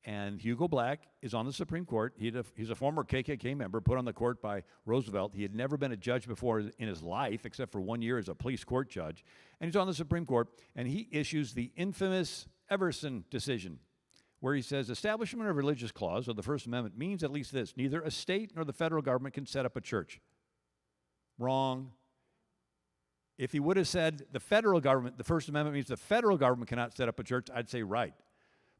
And Hugo Black is on the Supreme Court. He's a former KKK member, put on the court by Roosevelt. He had never been a judge before in his life, except for 1 year as a police court judge. And he's on the Supreme Court, and he issues the infamous Everson decision, where he says, establishment of religious clause of the First Amendment means at least this: neither a state nor the federal government can set up a church. Wrong. If he would have said the federal government, the First Amendment means the federal government cannot set up a church, I'd say right.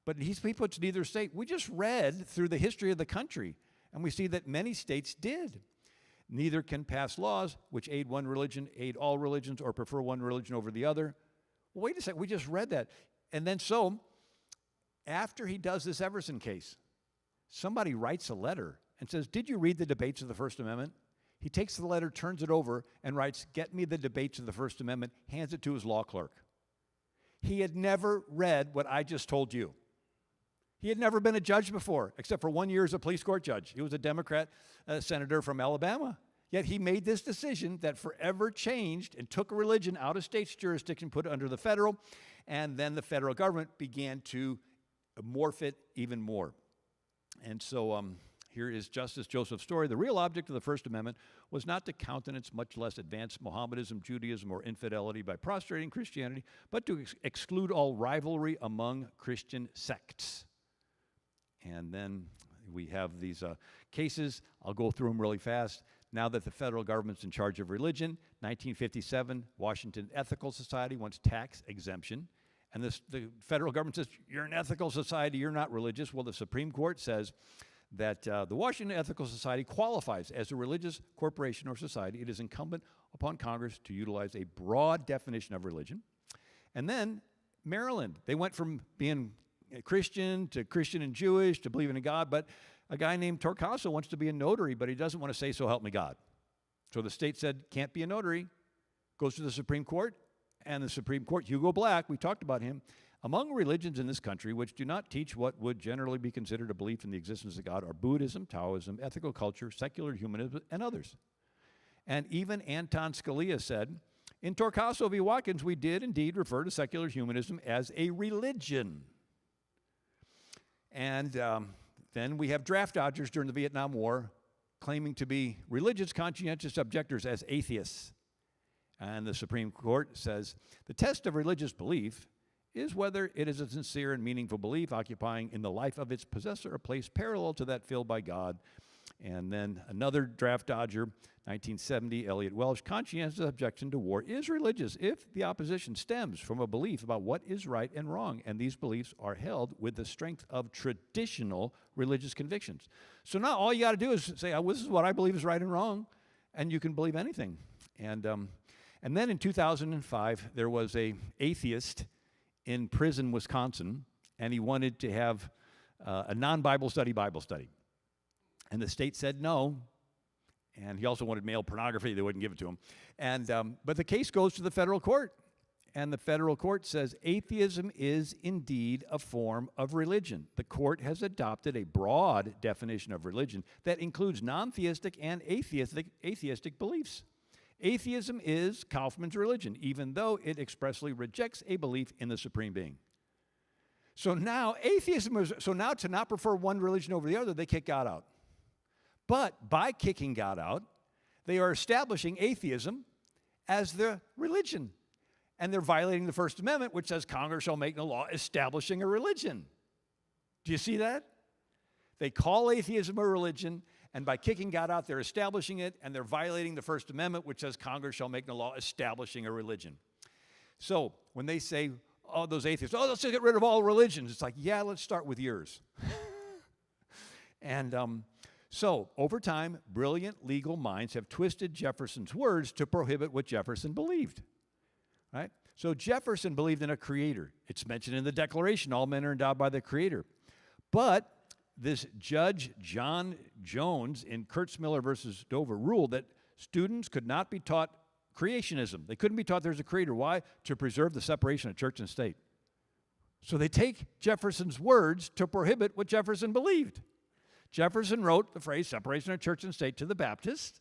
But he puts neither state. We just read through the history of the country, and we see that many states did. Neither can pass laws which aid one religion, aid all religions, or prefer one religion over the other. Well, wait a second, we just read that. And then so, after he does this Everson case, somebody writes a letter and says, did you read the debates of the First Amendment? He takes the letter, turns it over, and writes, get me the debates of the First Amendment, hands it to his law clerk. He had never read what I just told you. He had never been a judge before, except for 1 year as a police court judge. He was a Democrat senator from Alabama. Yet he made this decision that forever changed and took a religion out of state's jurisdiction, put it under the federal, and then the federal government began to morph it even more. And so here is Justice Joseph's story. The real object of the First Amendment was not to countenance, much less advance Mohammedanism, Judaism, or infidelity by prostrating Christianity, but to exclude all rivalry among Christian sects. And then we have these cases. I'll go through them really fast. Now that the federal government's in charge of religion, 1957, Washington Ethical Society wants tax exemption. And the federal government says, you're an ethical society, you're not religious. Well, the Supreme Court says that the Washington Ethical Society qualifies as a religious corporation or society. It is incumbent upon Congress to utilize a broad definition of religion. And then Maryland, they went from being Christian to Christian and Jewish to believing in God, but a guy named Torcaso wants to be a notary, but he doesn't want to say, so help me God. So the state said, can't be a notary, goes to the Supreme Court, and the Supreme Court, Hugo Black, we talked about him, among religions in this country which do not teach what would generally be considered a belief in the existence of God are Buddhism, Taoism, ethical culture, secular humanism, and others. And even Anton Scalia said, in Torcaso v. Watkins, we did indeed refer to secular humanism as a religion. And then we have draft dodgers during the Vietnam War claiming to be religious conscientious objectors as atheists. And the Supreme Court says the test of religious belief is whether it is a sincere and meaningful belief occupying in the life of its possessor a place parallel to that filled by God. And then another draft dodger, 1970, Elliot Welch, conscientious objection to war is religious if the opposition stems from a belief about what is right and wrong, and these beliefs are held with the strength of traditional religious convictions. So now all you got to do is say, oh, this is what I believe is right and wrong, and you can believe anything. And then in 2005, there was an atheist in prison, Wisconsin, and he wanted to have a non-Bible study Bible study. And the state said no, and he also wanted male pornography. They wouldn't give it to him. But the case goes to the federal court, and the federal court says atheism is indeed a form of religion. The court has adopted a broad definition of religion that includes non-theistic and atheistic beliefs. Atheism is Kaufman's religion, even though it expressly rejects a belief in the supreme being. So now to not prefer one religion over the other, they kick God out. But by kicking God out, they are establishing atheism as the religion. And they're violating the First Amendment, which says Congress shall make no law establishing a religion. Do you see that? They call atheism a religion, and by kicking God out, they're establishing it, and they're violating the First Amendment, which says Congress shall make no law establishing a religion. So when they say, oh, those atheists, oh, let's just get rid of all religions, it's like, yeah, let's start with yours. So over time, brilliant legal minds have twisted Jefferson's words to prohibit what Jefferson believed. Right? So Jefferson believed in a creator. It's mentioned in the Declaration, all men are endowed by the creator. But this Judge John Jones in Kurtzmiller versus Dover ruled that students could not be taught creationism. They couldn't be taught there's a creator. Why? To preserve the separation of church and state. So they take Jefferson's words to prohibit what Jefferson believed. Jefferson wrote the phrase separation of church and state to the Baptist.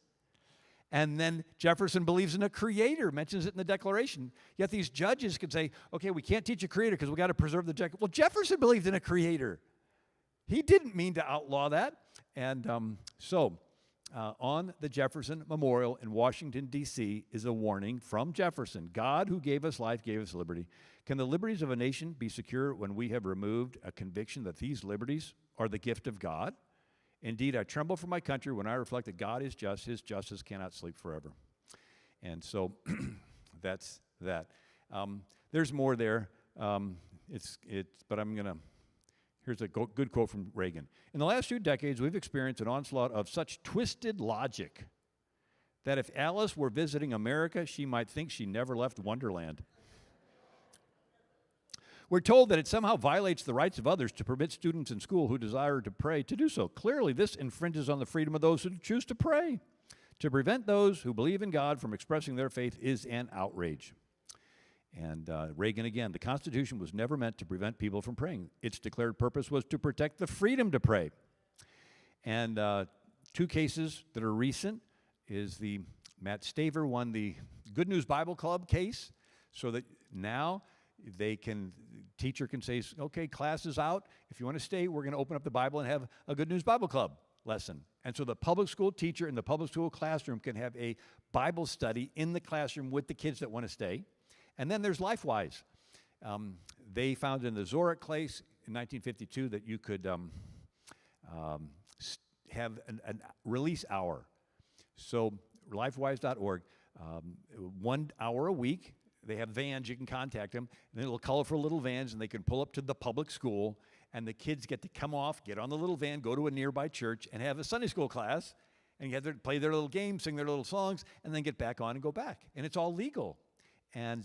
And then Jefferson believes in a creator, mentions it in the Declaration. Yet these judges could say, okay, we can't teach a creator because we got to preserve the Declaration. Well, Jefferson believed in a creator. He didn't mean to outlaw that. And on the Jefferson Memorial in Washington, D.C. is a warning from Jefferson. God, who gave us life, gave us liberty. Can the liberties of a nation be secure when we have removed a conviction that these liberties are the gift of God? Indeed, I tremble for my country when I reflect that God is just. His justice cannot sleep forever. And so that's that. There's more there. But I'm going to, here's a good quote from Reagan. In the last 2 decades, we've experienced an onslaught of such twisted logic that if Alice were visiting America, she might think she never left Wonderland. We're told that it somehow violates the rights of others to permit students in school who desire to pray to do so. Clearly, this infringes on the freedom of those who choose to pray. To prevent those who believe in God from expressing their faith is an outrage. And Reagan again, the Constitution was never meant to prevent people from praying. Its declared purpose was to protect the freedom to pray. And 2 cases that are recent is the Matt Staver won the Good News Bible Club case, so that now teacher can say, okay, class is out. If you want to stay, we're going to open up the Bible and have a Good News Bible Club lesson. And so the public school teacher in the public school classroom can have a Bible study in the classroom with the kids that want to stay. And then there's LifeWise. They found in the Zorich case in 1952 that you could have a release hour. So lifewise.org, 1 hour a week. They have vans, you can contact them, and little colorful little vans, and they can pull up to the public school, and the kids get to come off, get on the little van, go to a nearby church, and have a Sunday school class, and get to play their little games, sing their little songs, and then get back on and go back. And it's all legal. And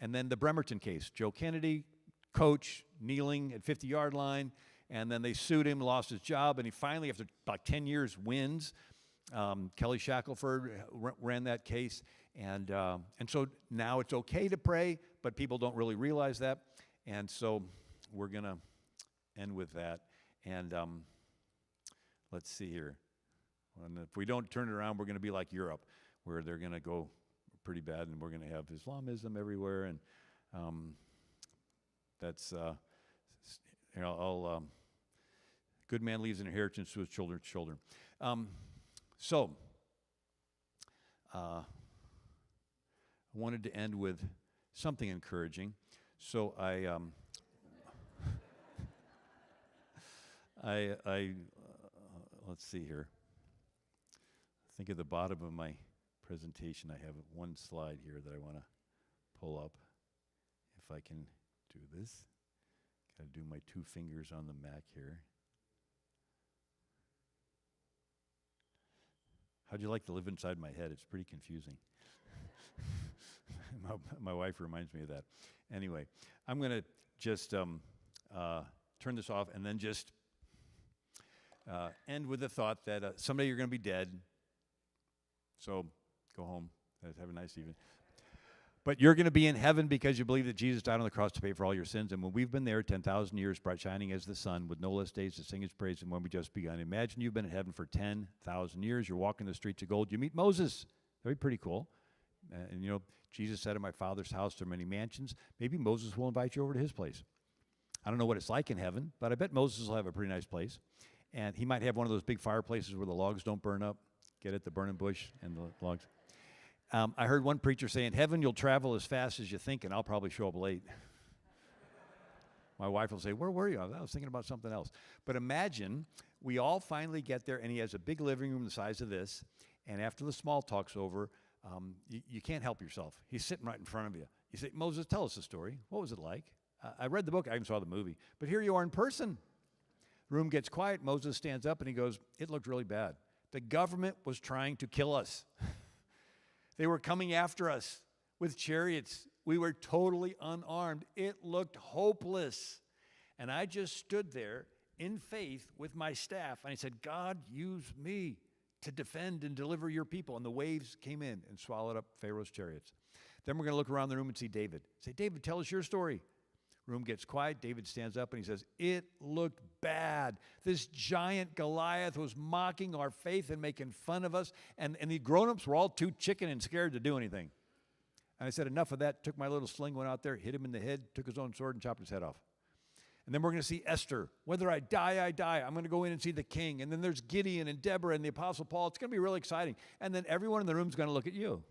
then the Bremerton case, Joe Kennedy, coach, kneeling at 50-yard line, and then they sued him, lost his job, and he finally, after about 10 years, wins. Kelly Shackelford ran that case. And so now it's okay to pray, but people don't really realize that. And so we're going to end with that. And let's see here. And if we don't turn it around, we're going to be like Europe, where they're going to go pretty bad, and we're going to have Islamism everywhere. And that's, good man leaves an inheritance to his children's children. I wanted to end with something encouraging. So let's see here. I think at the bottom of my presentation, I have one slide here that I want to pull up. If I can do this. Got to do my 2 fingers on the Mac here. How'd you like to live inside my head? It's pretty confusing. My wife reminds me of that. Anyway, I'm going to just turn this off and then just end with the thought that someday you're going to be dead. So go home. Have a nice evening. But you're going to be in heaven because you believe that Jesus died on the cross to pay for all your sins. And when we've been there 10,000 years, bright shining as the sun, with no less days to sing his praise than when we just begun. Imagine you've been in heaven for 10,000 years. You're walking the streets of gold. You meet Moses. That'd be pretty cool. And, you know, Jesus said, in my Father's house there are many mansions. Maybe Moses will invite you over to his place. I don't know what it's like in heaven, but I bet Moses will have a pretty nice place. And he might have one of those big fireplaces where the logs don't burn up. Get it? The burning bush and the logs. I heard one preacher say, in heaven you'll travel as fast as you think, and I'll probably show up late. My wife will say, where were you? I was thinking about something else. But imagine we all finally get there, and he has a big living room the size of this, and after the small talk's over, you can't help yourself. He's sitting right in front of you. You say, Moses, tell us the story. What was it like? I read the book. I even saw the movie. But here you are in person. The room gets quiet. Moses stands up, and he goes, it looked really bad. The government was trying to kill us. They were coming after us with chariots. We were totally unarmed. It looked hopeless. And I just stood there in faith with my staff. And I said, God, use me to defend and deliver your people. And the waves came in and swallowed up Pharaoh's chariots. Then we're going to look around the room and see David. Say, David, tell us your story. Room gets quiet. David stands up and he says, it looked bad. This giant Goliath was mocking our faith and making fun of us. And the grown-ups were all too chicken and scared to do anything. And I said, enough of that. Took my little sling, went out there, hit him in the head, took his own sword and chopped his head off. And then we're going to see Esther. Whether I die, I die. I'm going to go in and see the king. And then there's Gideon and Deborah and the Apostle Paul. It's going to be really exciting. And then everyone in the room is going to look at you.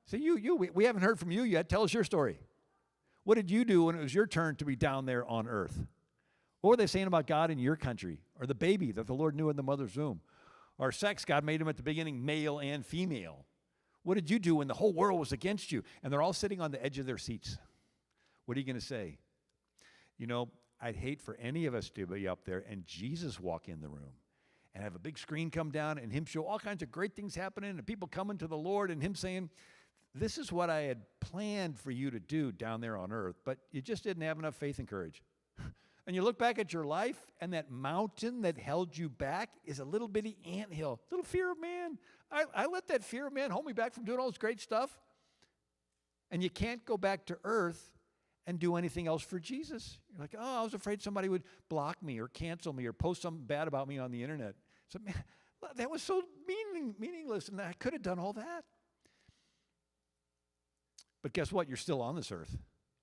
Say, we haven't heard from you yet. Tell us your story. What did you do when it was your turn to be down there on earth? What were they saying about God in your country? Or the baby that the Lord knew in the mother's womb? Or sex, God made him at the beginning male and female. What did you do when the whole world was against you? And they're all sitting on the edge of their seats. What are you going to say? You know, I'd hate for any of us to be up there and Jesus walk in the room and have a big screen come down and him show all kinds of great things happening and people coming to the Lord and him saying, this is what I had planned for you to do down there on earth, but you just didn't have enough faith and courage. And you look back at your life, and that mountain that held you back is a little bitty anthill, little fear of man. I let that fear of man hold me back from doing all this great stuff. And you can't go back to earth and do anything else for Jesus. You're like, oh, I was afraid somebody would block me or cancel me or post something bad about me on the internet. So, man, that was so meaningless, and I could have done all that. But guess what? You're still on this earth.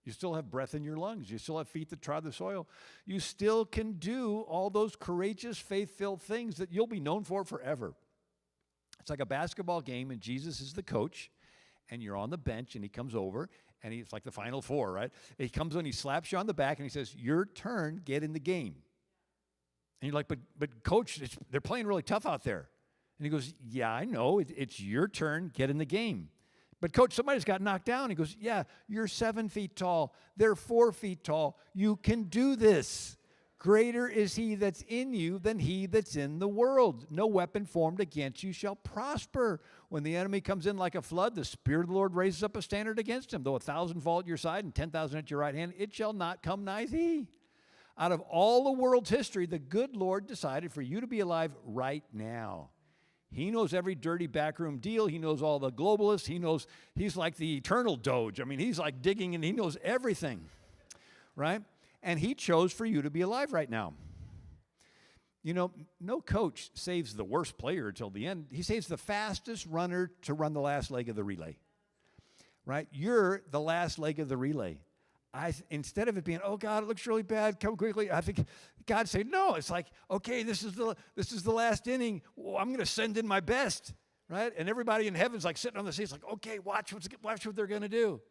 You still have breath in your lungs. You still have feet that trod the soil. You still can do all those courageous, faith-filled things that you'll be known for forever. It's like a basketball game, and Jesus is the coach, and you're on the bench, and he comes over, and it's like the Final Four, right? He comes in, he slaps you on the back, and he says, your turn, get in the game. And you're like, but coach, they're playing really tough out there. And he goes, yeah, I know. It's your turn, get in the game. But coach, somebody's got knocked down. He goes, yeah, you're 7 feet tall. They're 4 feet tall. You can do this. Greater is he that's in you than he that's in the world. No weapon formed against you shall prosper. When the enemy comes in like a flood, the Spirit of the Lord raises up a standard against him. Though 1,000 fall at your side and 10,000 at your right hand, it shall not come nigh thee. Out of all the world's history, the good Lord decided for you to be alive right now. He knows every dirty backroom deal. He knows all the globalists. He's like the eternal Doge. I mean, he's like digging and he knows everything, right? And he chose for you to be alive right now. You know, no coach saves the worst player until the end. He saves the fastest runner to run the last leg of the relay, right? You're the last leg of the relay. Instead of it being, oh, God, it looks really bad, come quickly, I think God said, no, it's like, okay, this is the last inning. Well, I'm going to send in my best, right? And everybody in heaven's like sitting on the seats like, okay, watch what they're going to do,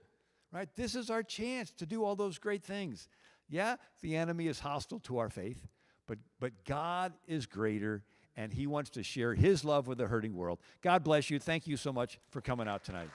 right? This is our chance to do all those great things. Yeah, the enemy is hostile to our faith, but God is greater, and he wants to share his love with the hurting world. God bless you. Thank you so much for coming out tonight.